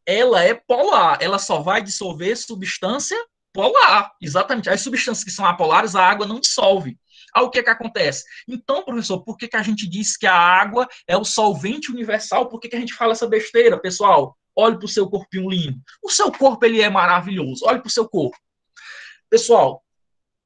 ela é polar. Ela só vai dissolver substância polar. Exatamente. As substâncias que são apolares, a água não dissolve. Aí o que acontece? Então, professor, por que a gente diz que a água é o solvente universal? Por que a gente fala essa besteira, pessoal? Olhe para o seu corpinho lindo. O seu corpo, ele é maravilhoso. Olhe para o seu corpo. Pessoal,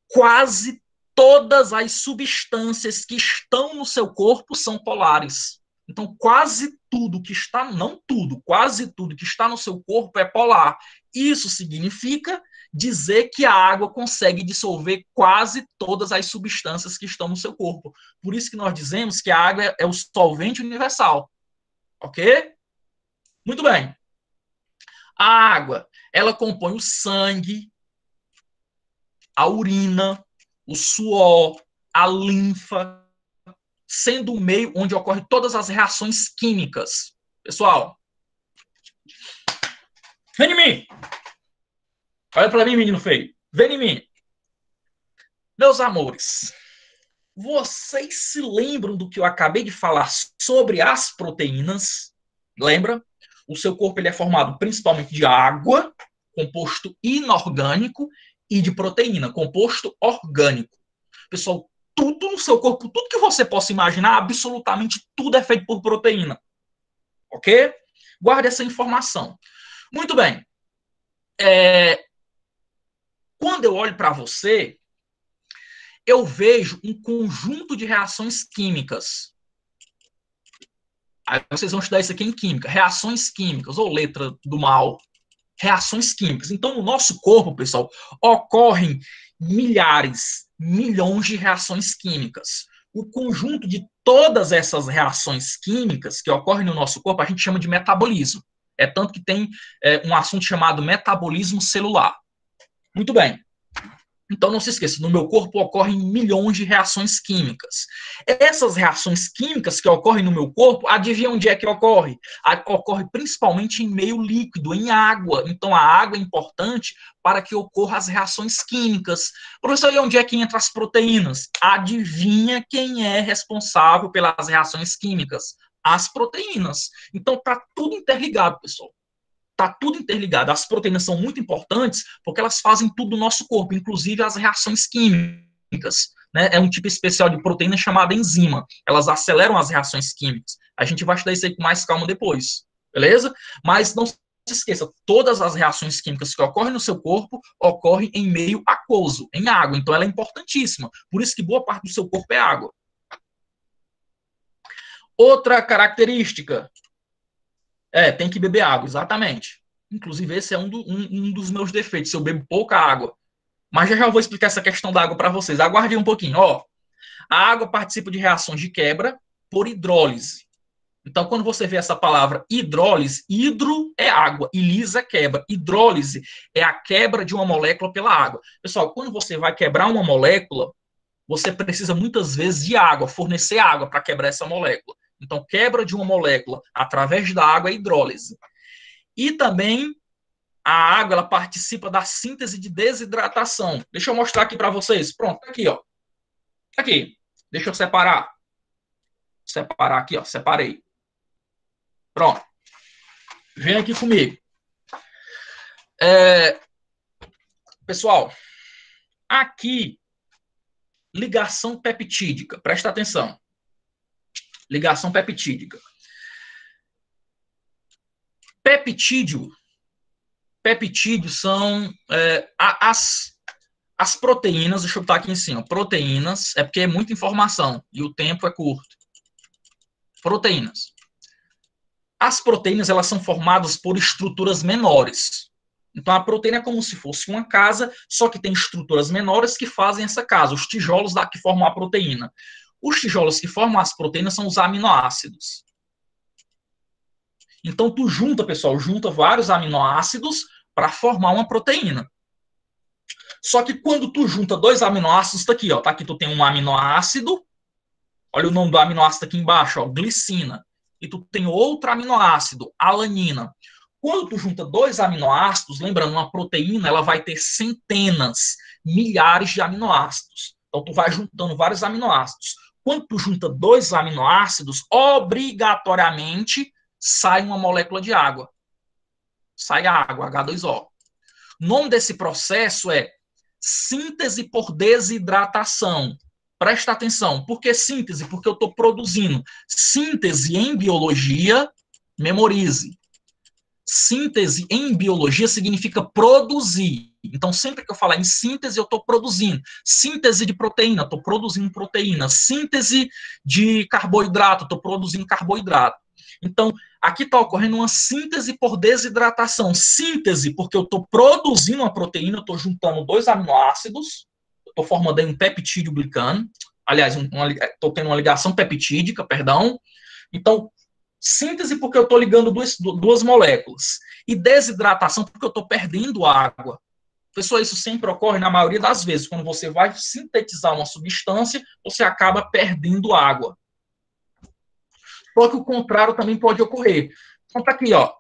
quase todas as substâncias que estão no seu corpo são polares. Então, quase tudo que está, não tudo, quase tudo que está no seu corpo é polar. Isso significa dizer que a água consegue dissolver quase todas as substâncias que estão no seu corpo. Por isso que nós dizemos que a água é o solvente universal. Ok? Muito bem. A água, ela compõe o sangue, a urina, o suor, a linfa, sendo o meio onde ocorrem todas as reações químicas. Pessoal, vem em mim. Olha para mim, menino feio. Vem em mim. Meus amores, vocês se lembram do que eu acabei de falar sobre as proteínas? Lembra? O seu corpo ele é formado principalmente de água, composto inorgânico, e de proteína, composto orgânico. Pessoal, tudo no seu corpo, tudo que você possa imaginar, absolutamente tudo é feito por proteína. Ok? Guarde essa informação. Muito bem. Quando eu olho para você, eu vejo um conjunto de reações químicas. Aí vocês vão estudar isso aqui em química. Reações químicas, ou letra do mal. Reações químicas. Então, no nosso corpo, pessoal, ocorrem milhares, milhões de reações químicas. O conjunto de todas essas reações químicas que ocorrem no nosso corpo, a gente chama de metabolismo. É tanto que tem um assunto chamado metabolismo celular. Muito bem. Então, não se esqueça, no meu corpo ocorrem milhões de reações químicas. Essas reações químicas que ocorrem no meu corpo, adivinha onde é que ocorre? Ocorre principalmente em meio líquido, em água. Então, a água é importante para que ocorram as reações químicas. Professor, e onde é que entram as proteínas? Adivinha quem é responsável pelas reações químicas? As proteínas. Então, está tudo interligado, pessoal. Está tudo interligado. As proteínas são muito importantes porque elas fazem tudo no nosso corpo, inclusive as reações químicas. Né? É um tipo especial de proteína chamada enzima. Elas aceleram as reações químicas. A gente vai estudar isso aí com mais calma depois. Beleza? Mas não se esqueça, todas as reações químicas que ocorrem no seu corpo ocorrem em meio aquoso, em água. Então ela é importantíssima. Por isso que boa parte do seu corpo é água. Outra característica. Tem que beber água, exatamente. Inclusive, esse é um dos meus defeitos, eu bebo pouca água. Mas já vou explicar essa questão da água para vocês. Aguardem um pouquinho. A água participa de reações de quebra por hidrólise. Então, quando você vê essa palavra hidrólise, hidro é água e lisa é quebra. Hidrólise é a quebra de uma molécula pela água. Pessoal, quando você vai quebrar uma molécula, você precisa muitas vezes de água, fornecer água para quebrar essa molécula. Então, quebra de uma molécula através da água é hidrólise. E também a água ela participa da síntese de desidratação. Deixa eu mostrar aqui para vocês. Pronto, aqui, ó. Aqui. Deixa eu separar. Separar aqui, ó. Separei. Pronto. Vem aqui comigo. Pessoal, aqui, ligação peptídica. Presta atenção. Ligação peptídica. Peptídeos são as proteínas, deixa eu botar aqui em cima, proteínas, é porque é muita informação e o tempo é curto. Proteínas. As proteínas, elas são formadas por estruturas menores. Então, a proteína é como se fosse uma casa, só que tem estruturas menores que fazem essa casa, os tijolos que formam a proteína. Os tijolos que formam as proteínas são os aminoácidos. Então, tu junta, pessoal, vários aminoácidos para formar uma proteína. Só que quando tu junta dois aminoácidos, tá aqui, ó, tá aqui tu tem um aminoácido, olha o nome do aminoácido aqui embaixo, ó, glicina, e tu tem outro aminoácido, alanina. Quando tu junta dois aminoácidos, lembrando, uma proteína, ela vai ter centenas, milhares de aminoácidos. Então, tu vai juntando vários aminoácidos. Quando tu junta dois aminoácidos, obrigatoriamente sai uma molécula de água. Sai água, H2O. O nome desse processo é síntese por desidratação. Presta atenção. Por que síntese? Porque eu estou produzindo. Síntese em biologia, memorize. Síntese em biologia significa produzir. Então, sempre que eu falar em síntese, eu estou produzindo. Síntese de proteína, estou produzindo proteína. Síntese de carboidrato, estou produzindo carboidrato. Então, aqui está ocorrendo uma síntese por desidratação. Síntese, porque eu estou produzindo uma proteína, estou juntando dois aminoácidos, estou formando aí um peptídeo glicano. Aliás, estou tendo uma ligação peptídica, perdão. Então, síntese porque eu estou ligando duas moléculas. E desidratação porque eu estou perdendo água. Pessoal, isso sempre ocorre na maioria das vezes. Quando você vai sintetizar uma substância, você acaba perdendo água. Só que o contrário também pode ocorrer. Então tá aqui, ó.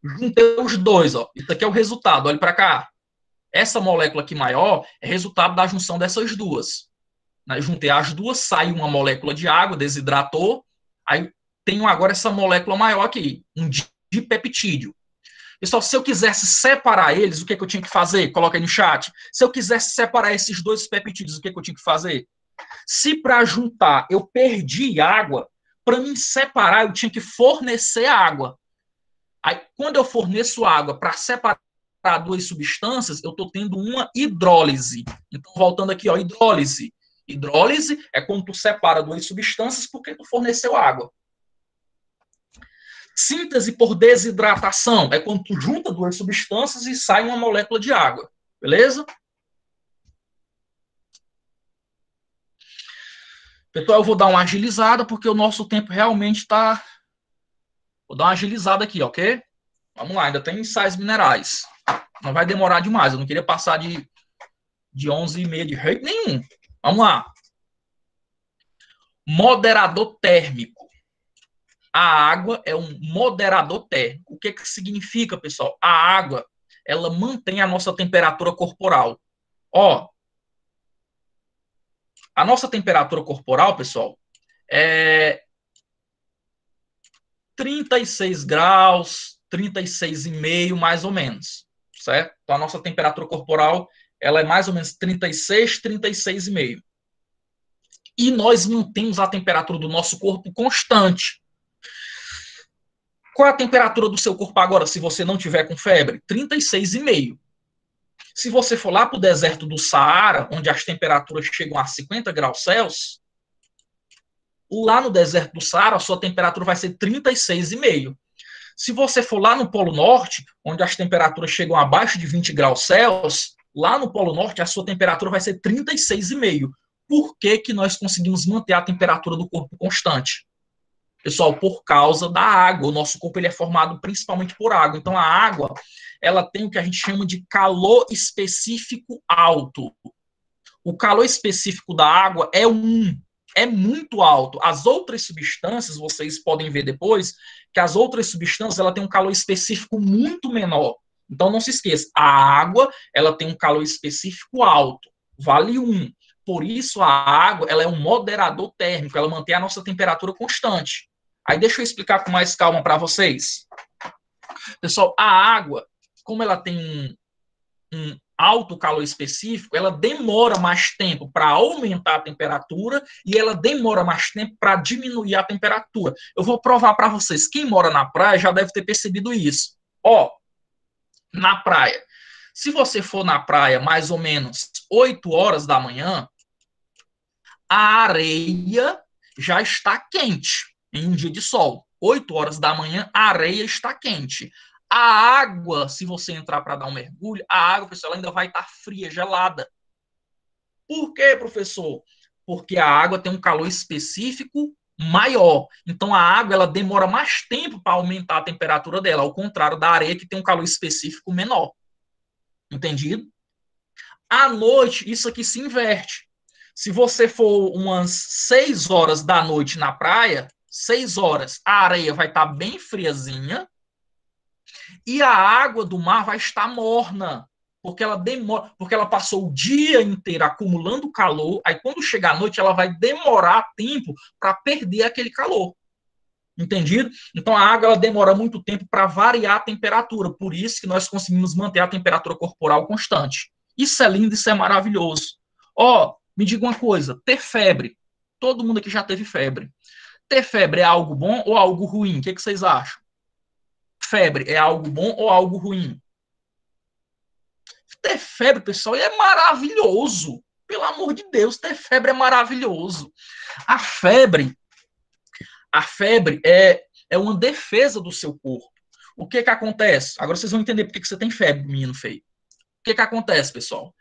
Juntei os dois, ó. Isso aqui é o resultado, olha para cá. Essa molécula aqui maior é resultado da junção dessas duas. Juntei as duas, sai uma molécula de água, desidratou. Aí tenho agora essa molécula maior aqui, um dipeptídeo. Pessoal, se eu quisesse separar eles, o que eu tinha que fazer? Coloca aí no chat. Se eu quisesse separar esses dois peptídeos, o que eu tinha que fazer? Se para juntar eu perdi água, para me separar, eu tinha que fornecer água. Aí, quando eu forneço água para separar duas substâncias, eu estou tendo uma hidrólise. Então, voltando aqui, ó, hidrólise. Hidrólise é quando tu separa duas substâncias porque tu forneceu água. Síntese por desidratação é quando tu junta duas substâncias e sai uma molécula de água. Beleza? Pessoal, eu vou dar uma agilizada porque o nosso tempo realmente está... Vou dar uma agilizada aqui, ok? Vamos lá, ainda tem sais minerais. Não vai demorar demais. Eu não queria passar de 11h30 de jeito nenhum. Vamos lá. Moderador térmico. A água é um moderador térmico. O que significa, pessoal? A água, ela mantém a nossa temperatura corporal. Ó, a nossa temperatura corporal, pessoal, é 36 graus, 36,5 mais ou menos, certo? Então, a nossa temperatura corporal, ela é mais ou menos 36, 36,5. E nós mantemos a temperatura do nosso corpo constante. Qual é a temperatura do seu corpo agora, se você não tiver com febre? 36,5. Se você for lá para o deserto do Saara, onde as temperaturas chegam a 50 graus Celsius, lá no deserto do Saara, a sua temperatura vai ser 36,5. Se você for lá no Polo Norte, onde as temperaturas chegam abaixo de 20 graus Celsius, lá no Polo Norte a sua temperatura vai ser 36,5. Por que que nós conseguimos manter a temperatura do corpo constante? Pessoal, por causa da água. O nosso corpo ele é formado principalmente por água. Então, a água, ela tem o que a gente chama de calor específico alto. O calor específico da água é muito alto. As outras substâncias, vocês podem ver depois, que as outras substâncias, ela tem um calor específico muito menor. Então, não se esqueça, a água, ela tem um calor específico alto. Vale 1. Por isso, a água, ela é um moderador térmico, ela mantém a nossa temperatura constante. Aí deixa eu explicar com mais calma para vocês. Pessoal, a água, como ela tem um alto calor específico, ela demora mais tempo para aumentar a temperatura e ela demora mais tempo para diminuir a temperatura. Eu vou provar para vocês. Quem mora na praia já deve ter percebido isso. Ó, na praia. Se você for na praia mais ou menos 8 horas da manhã, a areia já está quente. Em um dia de sol, 8 horas da manhã, a areia está quente. A água, se você entrar para dar um mergulho, a água, pessoal, ainda vai estar fria, gelada. Por quê, professor? Porque a água tem um calor específico maior. Então, a água ela demora mais tempo para aumentar a temperatura dela, ao contrário da areia, que tem um calor específico menor. Entendido? À noite, isso aqui se inverte. Se você for umas 6 horas da noite na praia, 6 horas, a areia vai estar bem friazinha e a água do mar vai estar morna, porque ela demora, porque ela passou o dia inteiro acumulando calor, aí quando chegar à noite ela vai demorar tempo para perder aquele calor. Entendido? Então a água ela demora muito tempo para variar a temperatura, por isso que nós conseguimos manter a temperatura corporal constante. Isso é lindo, isso é maravilhoso. Ó, me diga uma coisa, ter febre. Todo mundo aqui já teve febre. Ter febre é algo bom ou algo ruim? O que vocês acham? Febre é algo bom ou algo ruim? Ter febre, pessoal, é maravilhoso. Pelo amor de Deus, ter febre é maravilhoso. A febre é uma defesa do seu corpo. O que acontece? Agora vocês vão entender por que você tem febre, menino feio. O que acontece, pessoal?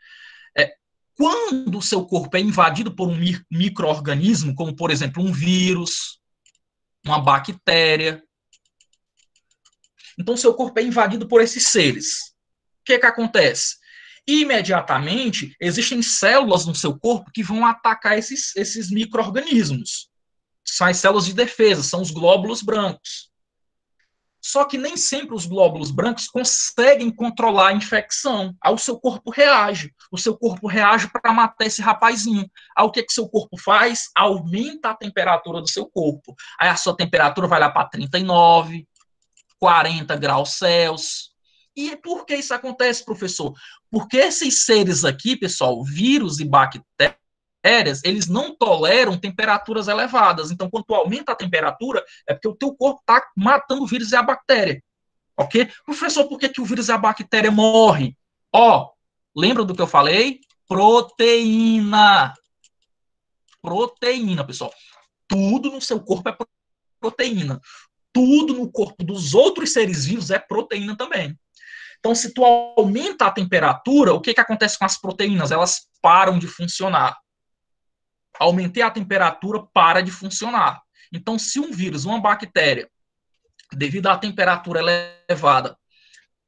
Quando o seu corpo é invadido por um micro-organismo, como, por exemplo, um vírus, uma bactéria, então seu corpo é invadido por esses seres. O que acontece? Imediatamente, existem células no seu corpo que vão atacar esses micro-organismos. São as células de defesa, são os glóbulos brancos. Só que nem sempre os glóbulos brancos conseguem controlar a infecção. Aí o seu corpo reage. O seu corpo reage para matar esse rapazinho. Aí o que seu corpo faz? Aumenta a temperatura do seu corpo. Aí a sua temperatura vai lá para 39, 40 graus Celsius. E por que isso acontece, professor? Porque esses seres aqui, pessoal, vírus e bactérias, eles não toleram temperaturas elevadas. Então, quando tu aumenta a temperatura, é porque o teu corpo está matando o vírus e a bactéria. Ok? Professor, por que o vírus e a bactéria morrem? Ó, lembra do que eu falei? Proteína. proteína, pessoal. Tudo no seu corpo é proteína. Tudo no corpo dos outros seres vivos é proteína também. Então, se tu aumenta a temperatura, o que acontece com as proteínas? Elas param de funcionar. Aumentei a temperatura, para de funcionar. Então, se um vírus, uma bactéria, devido à temperatura elevada,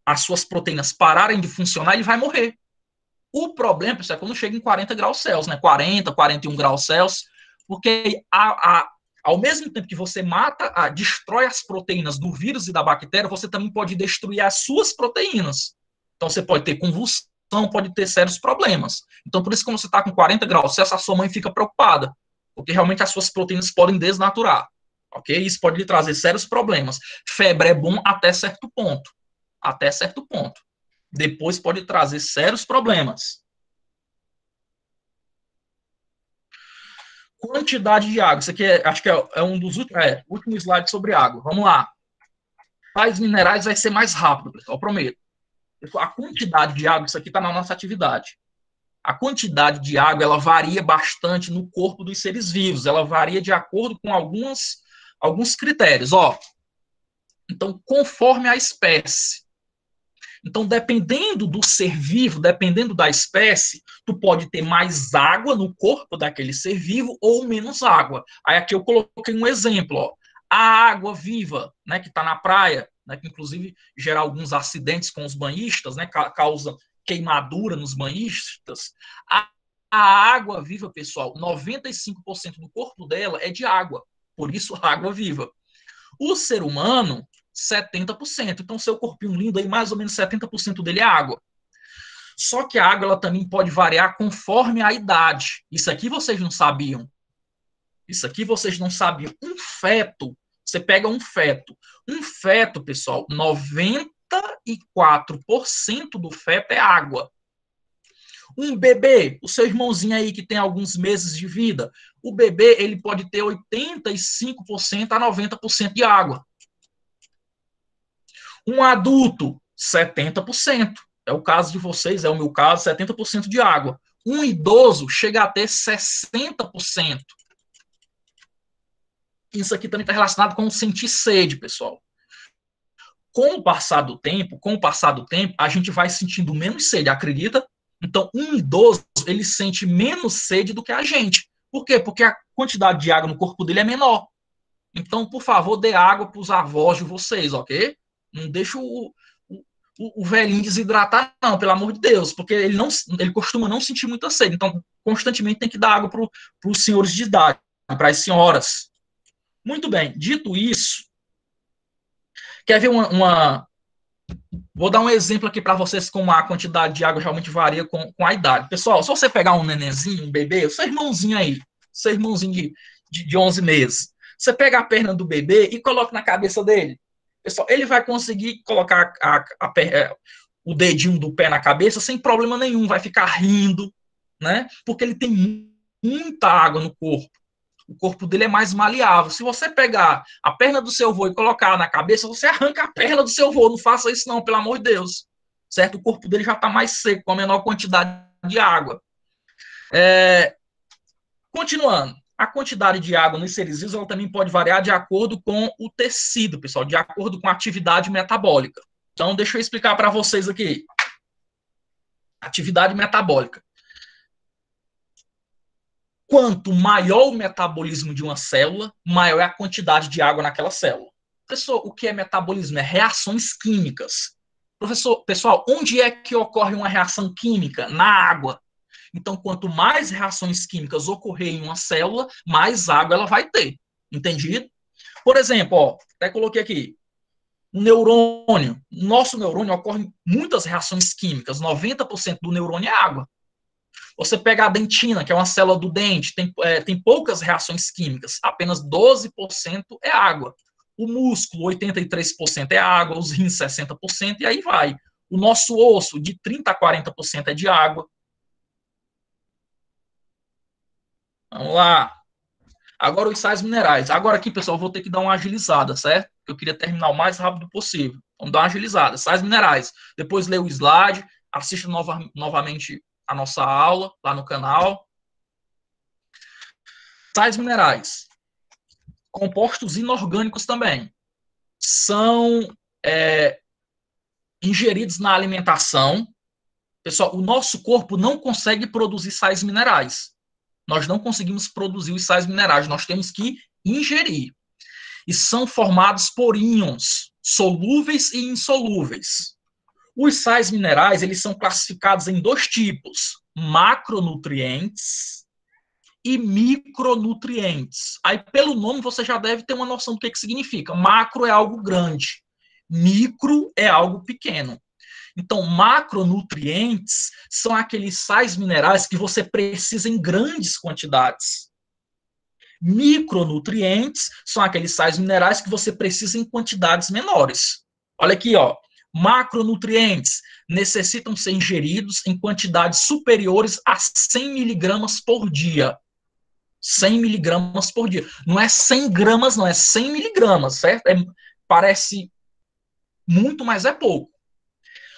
as suas proteínas pararem de funcionar, ele vai morrer. O problema, pessoal, é quando chega em 40 graus Celsius, né? 40, 41 graus Celsius, porque ao mesmo tempo que você mata, destrói as proteínas do vírus e da bactéria, você também pode destruir as suas proteínas. Então, você pode ter convulsão, pode ter sérios problemas. Então, por isso, quando você está com 40 graus Celsius, a sua mãe fica preocupada, porque realmente as suas proteínas podem desnaturar, ok? Isso pode lhe trazer sérios problemas. Febre é bom até certo ponto. Até certo ponto. Depois pode trazer sérios problemas. Quantidade de água. Isso aqui acho que é um dos últimos slides sobre água. Vamos lá. Tais minerais vai ser mais rápido, pessoal, prometo. A quantidade de água, isso aqui está na nossa atividade. A quantidade de água, ela varia bastante no corpo dos seres vivos. Ela varia de acordo com alguns critérios. Então, conforme a espécie. Então, dependendo do ser vivo, dependendo da espécie, tu pode ter mais água no corpo daquele ser vivo ou menos água. Aí aqui eu coloquei um exemplo, A água viva, né, que está na praia, né, que inclusive gera alguns acidentes com os banhistas, né, causa queimadura nos banhistas. A água viva, pessoal, 95% do corpo dela é de água, por isso água viva. O ser humano, 70%. Então, seu corpinho lindo aí, mais ou menos 70% dele é água. Só que a água, ela também pode variar conforme a idade. Isso aqui vocês não sabiam. Isso aqui vocês não sabiam. Um feto, você pega um feto. Um feto, pessoal, 94% do feto é água. Um bebê, o seu irmãozinho aí que tem alguns meses de vida, o bebê, ele pode ter 85% a 90% de água. Um adulto, 70%. É o caso de vocês, é o meu caso, 70% de água. Um idoso chega a ter 60%. Isso aqui também está relacionado com sentir sede, pessoal. Com o passar do tempo, a gente vai sentindo menos sede, acredita? Então, um idoso, ele sente menos sede do que a gente. Por quê? Porque a quantidade de água no corpo dele é menor. Então, por favor, dê água para os avós de vocês, ok? Não deixa o velhinho desidratar, não, pelo amor de Deus, porque ele costuma não sentir muita sede. Então, constantemente tem que dar água para os senhores de idade, para as senhoras. Muito bem, dito isso, quer ver Vou dar um exemplo aqui para vocês como a quantidade de água realmente varia com a idade. Pessoal, se você pegar um nenenzinho, um bebê, o seu irmãozinho aí, seu irmãozinho de 11 meses, você pega a perna do bebê e coloca na cabeça dele. Pessoal, ele vai conseguir colocar o dedinho do pé na cabeça sem problema nenhum, vai ficar rindo, né? Porque ele tem muita água no corpo. O corpo dele é mais maleável. Se você pegar a perna do seu avô e colocar na cabeça, você arranca a perna do seu avô. Não faça isso não, pelo amor de Deus. Certo? O corpo dele já está mais seco, com a menor quantidade de água. Continuando. A quantidade de água nos seres vivos ela também pode variar de acordo com o tecido, pessoal, de acordo com a atividade metabólica. Então, deixa eu explicar para vocês aqui. Atividade metabólica. Quanto maior o metabolismo de uma célula, maior é a quantidade de água naquela célula. Professor, o que é metabolismo? É reações químicas. Professor, pessoal, onde é que ocorre uma reação química? Na água. Então, quanto mais reações químicas ocorrerem em uma célula, mais água ela vai ter. Entendido? Por exemplo, até coloquei aqui, um neurônio. Nosso neurônio ocorre muitas reações químicas. 90% do neurônio é água. Você pega a dentina, que é uma célula do dente, tem poucas reações químicas, apenas 12% é água. O músculo, 83% é água, os rins, 60%, e aí vai. O nosso osso, de 30% a 40% é de água. Vamos lá. Agora os sais minerais. Agora aqui, pessoal, eu vou ter que dar uma agilizada, certo? Eu queria terminar o mais rápido possível. Vamos dar uma agilizada. Sais minerais. Depois lê o slide, assista novamente a nossa aula lá no canal. Sais minerais, compostos inorgânicos também, são ingeridos na alimentação. Pessoal, o nosso corpo não consegue produzir sais minerais. Nós não conseguimos produzir os sais minerais, nós temos que ingerir. E são formados por íons solúveis e insolúveis. Os sais minerais, eles são classificados em dois tipos: macronutrientes e micronutrientes. Aí, pelo nome, você já deve ter uma noção do que significa. Macro é algo grande, micro é algo pequeno. Então, macronutrientes são aqueles sais minerais que você precisa em grandes quantidades. Micronutrientes são aqueles sais minerais que você precisa em quantidades menores. Olha aqui, ó. Macronutrientes necessitam ser ingeridos em quantidades superiores a 100 miligramas por dia. 100 miligramas por dia. Não é 100 gramas, não, é 100 miligramas, certo? Parece muito, mas é pouco.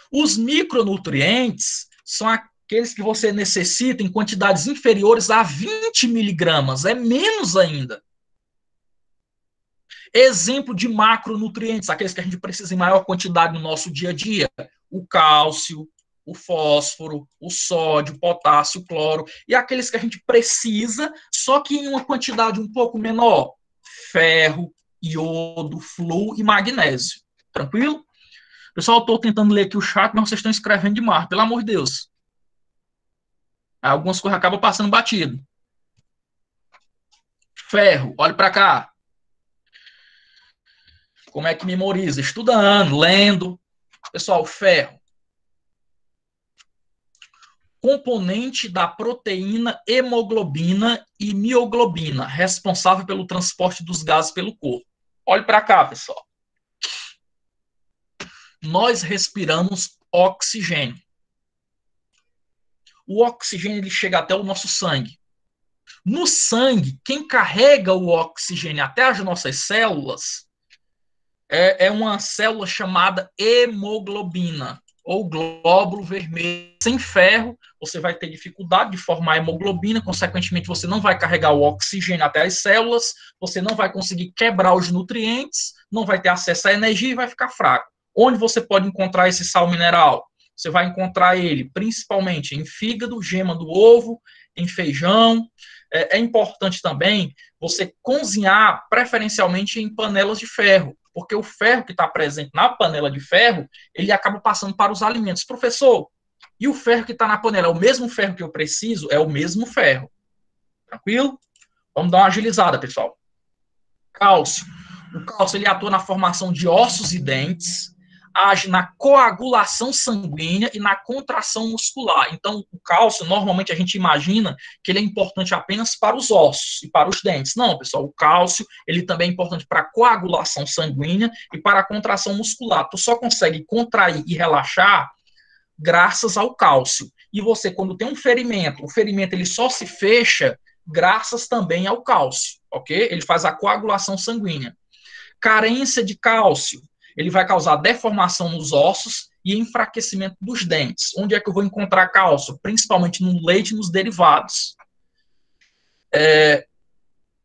Os micronutrientes são aqueles que você necessita em quantidades inferiores a 20 miligramas, é menos ainda. Exemplo de macronutrientes, aqueles que a gente precisa em maior quantidade no nosso dia a dia: o cálcio, o fósforo, o sódio, o potássio, o cloro, e aqueles que a gente precisa, só que em uma quantidade um pouco menor: ferro, iodo, flúor e magnésio. Tranquilo? Pessoal, eu estou tentando ler aqui o chat, mas vocês estão escrevendo demais, pelo amor de Deus. Algumas coisas acabam passando batido. Ferro, olhe para cá. Como é que memoriza? Estudando, lendo. Pessoal, ferro. Componente da proteína hemoglobina e mioglobina, responsável pelo transporte dos gases pelo corpo. Olhe para cá, pessoal. Nós respiramos oxigênio. O oxigênio ele chega até o nosso sangue. No sangue, quem carrega o oxigênio até as nossas células é uma célula chamada hemoglobina, ou glóbulo vermelho. Sem ferro, você vai ter dificuldade de formar hemoglobina, consequentemente, você não vai carregar o oxigênio até as células, você não vai conseguir quebrar os nutrientes, não vai ter acesso à energia e vai ficar fraco. Onde você pode encontrar esse sal mineral? Você vai encontrar ele principalmente em fígado, gema do ovo, em feijão. É importante também você cozinhar preferencialmente em panelas de ferro, porque o ferro que está presente na panela de ferro, ele acaba passando para os alimentos. Professor, e o ferro que está na panela é o mesmo ferro que eu preciso? É o mesmo ferro. Tranquilo? Vamos dar uma agilizada, pessoal. Cálcio. O cálcio ele atua na formação de ossos e dentes, age na coagulação sanguínea e na contração muscular. Então, o cálcio, normalmente a gente imagina que ele é importante apenas para os ossos e para os dentes. Não, pessoal, o cálcio, ele também é importante para a coagulação sanguínea e para a contração muscular. Tu só consegue contrair e relaxar graças ao cálcio. E você, quando tem um ferimento, o ferimento ele só se fecha graças também ao cálcio, ok? Ele faz a coagulação sanguínea. Carência de cálcio, ele vai causar deformação nos ossos e enfraquecimento dos dentes. Onde é que eu vou encontrar cálcio? Principalmente no leite e nos derivados.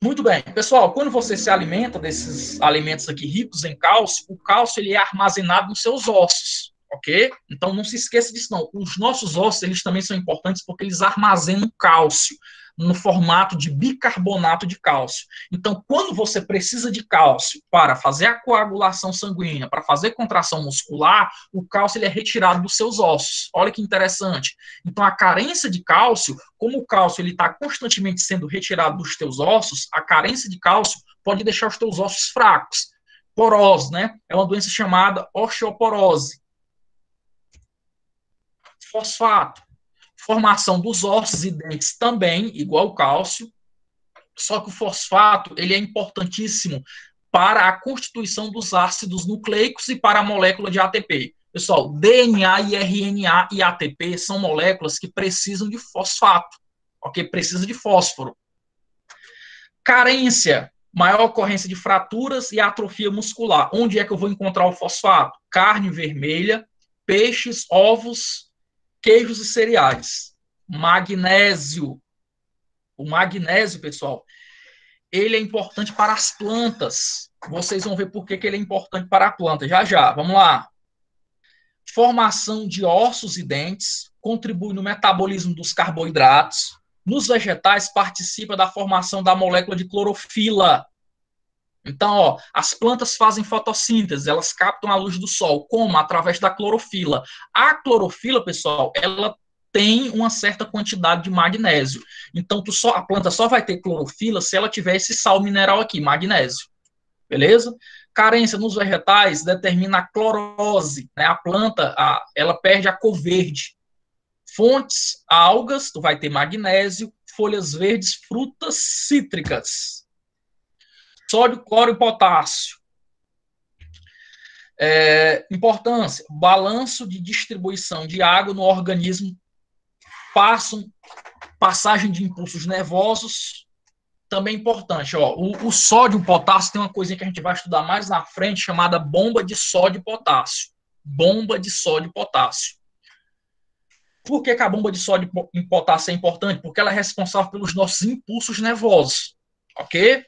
Muito bem. Pessoal, quando você se alimenta desses alimentos aqui ricos em cálcio, o cálcio ele é armazenado nos seus ossos, ok? Então não se esqueça disso não. Os nossos ossos, eles também são importantes porque eles armazenam cálcio no formato de bicarbonato de cálcio. Então, quando você precisa de cálcio para fazer a coagulação sanguínea, para fazer contração muscular, o cálcio ele é retirado dos seus ossos. Olha que interessante. Então, a carência de cálcio, como o cálcio ele está constantemente sendo retirado dos teus ossos, a carência de cálcio pode deixar os teus ossos fracos. Porose, né? É uma doença chamada osteoporose. Fosfato. Formação dos ossos e dentes também, igual o cálcio, só que o fosfato ele é importantíssimo para a constituição dos ácidos nucleicos e para a molécula de ATP. Pessoal, DNA e RNA e ATP são moléculas que precisam de fosfato, ok? Precisa de fósforo. Carência, maior ocorrência de fraturas e atrofia muscular. Onde é que eu vou encontrar o fosfato? Carne vermelha, peixes, ovos, queijos e cereais. Magnésio. O magnésio, pessoal, ele é importante para as plantas. Vocês vão ver por que ele é importante para a planta. Já, já. Vamos lá. Formação de ossos e dentes, contribui no metabolismo dos carboidratos. Nos vegetais, participa da formação da molécula de clorofila. Então, ó, as plantas fazem fotossíntese, elas captam a luz do sol. Como? Através da clorofila. A clorofila, pessoal, ela tem uma certa quantidade de magnésio. Então, a planta só vai ter clorofila se ela tiver esse sal mineral aqui, magnésio. Beleza? Carência nos vegetais determina a clorose, né? A planta, ela perde a cor verde. Fontes, algas, tu vai ter magnésio, folhas verdes, frutas cítricas. Sódio, cloro e potássio. Importância, balanço de distribuição de água no organismo, passagem de impulsos nervosos, também importante. Ó, o sódio e o potássio tem uma coisinha que a gente vai estudar mais na frente, chamada bomba de sódio e potássio. Bomba de sódio e potássio. Por que a bomba de sódio e potássio é importante? Porque ela é responsável pelos nossos impulsos nervosos. Ok?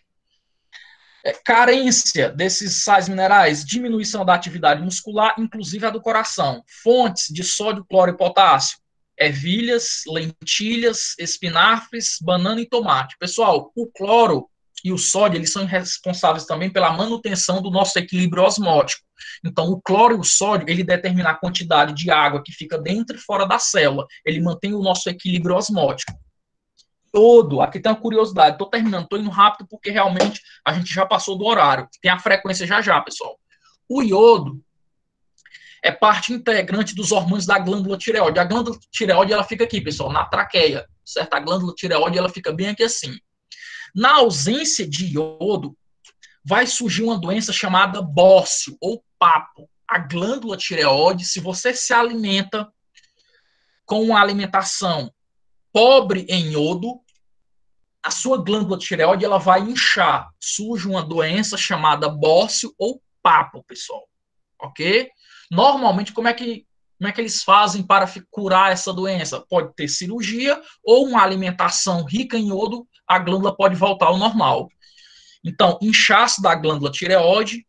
Carência desses sais minerais, diminuição da atividade muscular, inclusive a do coração. Fontes de sódio, cloro e potássio: ervilhas, lentilhas, espinafres, banana e tomate. Pessoal, o cloro e o sódio, eles são responsáveis também pela manutenção do nosso equilíbrio osmótico. Então, o cloro e o sódio, ele determina a quantidade de água que fica dentro e fora da célula. Ele mantém o nosso equilíbrio osmótico. Iodo, aqui tem uma curiosidade, estou terminando, estou indo rápido porque realmente a gente já passou do horário. Tem a frequência já, pessoal. O iodo é parte integrante dos hormônios da glândula tireoide. A glândula tireoide, ela fica aqui, pessoal, na traqueia, certo? A glândula tireoide, ela fica bem aqui assim. Na ausência de iodo, vai surgir uma doença chamada bócio ou papo. A glândula tireoide, se você se alimenta com uma alimentação pobre em iodo, a sua glândula tireoide, ela vai inchar. Surge uma doença chamada bócio ou papo, pessoal. Ok? Normalmente, como é que eles fazem para curar essa doença? Pode ter cirurgia ou uma alimentação rica em iodo, a glândula pode voltar ao normal. Então, inchaço da glândula tireoide.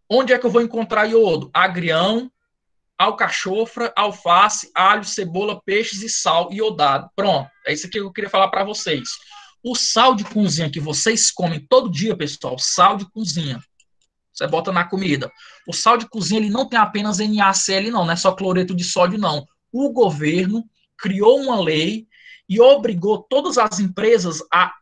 Onde é que eu vou encontrar iodo? Agrião, alcachofra, alface, alho, cebola, peixes e sal iodado. Pronto, é isso aqui que eu queria falar para vocês. O sal de cozinha que vocês comem todo dia, pessoal, sal de cozinha, você bota na comida. O sal de cozinha, ele não tem apenas NaCl, não é só cloreto de sódio, não. O governo criou uma lei e obrigou todas as empresas a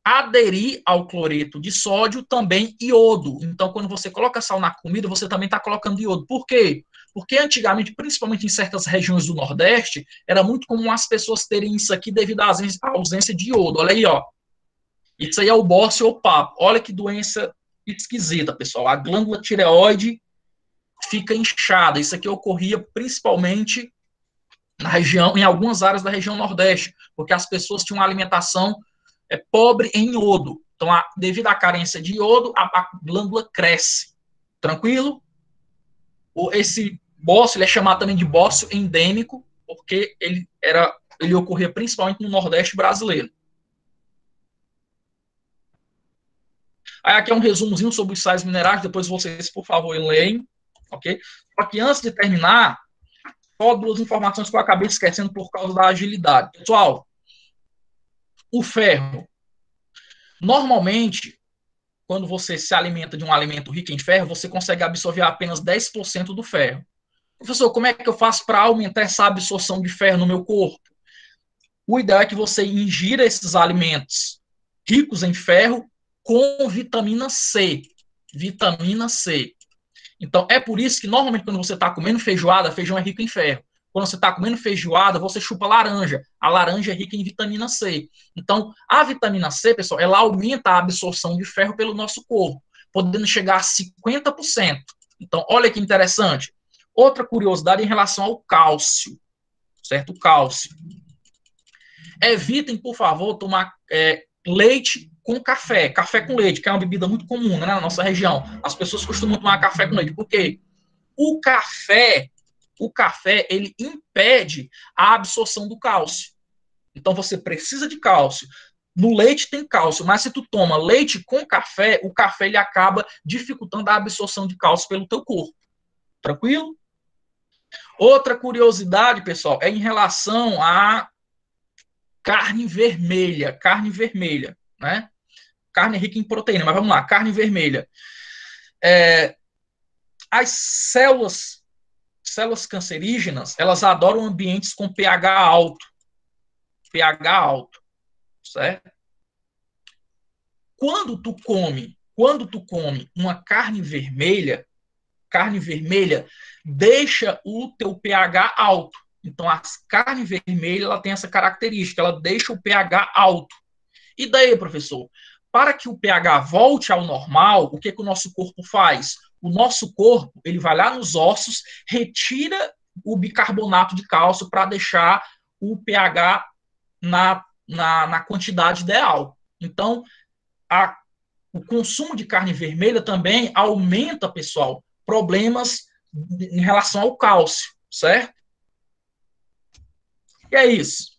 aderir ao cloreto de sódio também iodo. Então, quando você coloca sal na comida, você também está colocando iodo. Por quê? Porque antigamente, principalmente em certas regiões do Nordeste, era muito comum as pessoas terem isso aqui devido à ausência de iodo. Olha aí, ó. Isso aí é o bócio ou papo. Olha que doença esquisita, pessoal. A glândula tireoide fica inchada. Isso aqui ocorria principalmente na região, em algumas áreas da região Nordeste, porque as pessoas tinham uma alimentação pobre em iodo. Então, devido à carência de iodo, a glândula cresce. Tranquilo? Esse bócio, ele é chamado também de bócio endêmico, porque ele ocorria principalmente no Nordeste brasileiro. Aí aqui é um resumozinho sobre os sais minerais, depois vocês, por favor, leem, ok? Só que antes de terminar, só duas informações que eu acabei esquecendo por causa da agilidade. Pessoal, o ferro. Normalmente, quando você se alimenta de um alimento rico em ferro, você consegue absorver apenas 10% do ferro. Professor, como é que eu faço para aumentar essa absorção de ferro no meu corpo? O ideal é que você ingira esses alimentos ricos em ferro com vitamina C. Vitamina C. Então, é por isso que, normalmente, quando você está comendo feijoada, feijão é rico em ferro. Quando você está comendo feijoada, você chupa laranja. A laranja é rica em vitamina C. Então, a vitamina C, pessoal, ela aumenta a absorção de ferro pelo nosso corpo, podendo chegar a 50%. Então, olha que interessante. Outra curiosidade em relação ao cálcio, certo? O cálcio. Evitem, por favor, tomar leite com café com leite, que é uma bebida muito comum, né, na nossa região. As pessoas costumam tomar café com leite. Por quê? O café, ele impede a absorção do cálcio. Então, você precisa de cálcio. No leite tem cálcio, mas se tu toma leite com café, o café ele acaba dificultando a absorção de cálcio pelo teu corpo. Tranquilo? Outra curiosidade, pessoal, é em relação à carne vermelha, né? Carne rica em proteína, mas vamos lá, carne vermelha. As células cancerígenas, elas adoram ambientes com pH alto, certo? Quando tu come uma carne vermelha deixa o teu pH alto. Então, a carne vermelha ela tem essa característica, ela deixa o pH alto. E daí, professor? Para que o pH volte ao normal, o que, que o nosso corpo faz? O nosso corpo ele vai lá nos ossos, retira o bicarbonato de cálcio para deixar o pH na quantidade ideal. Então, o consumo de carne vermelha também aumenta, pessoal, problemas em relação ao cálcio, certo? E é isso.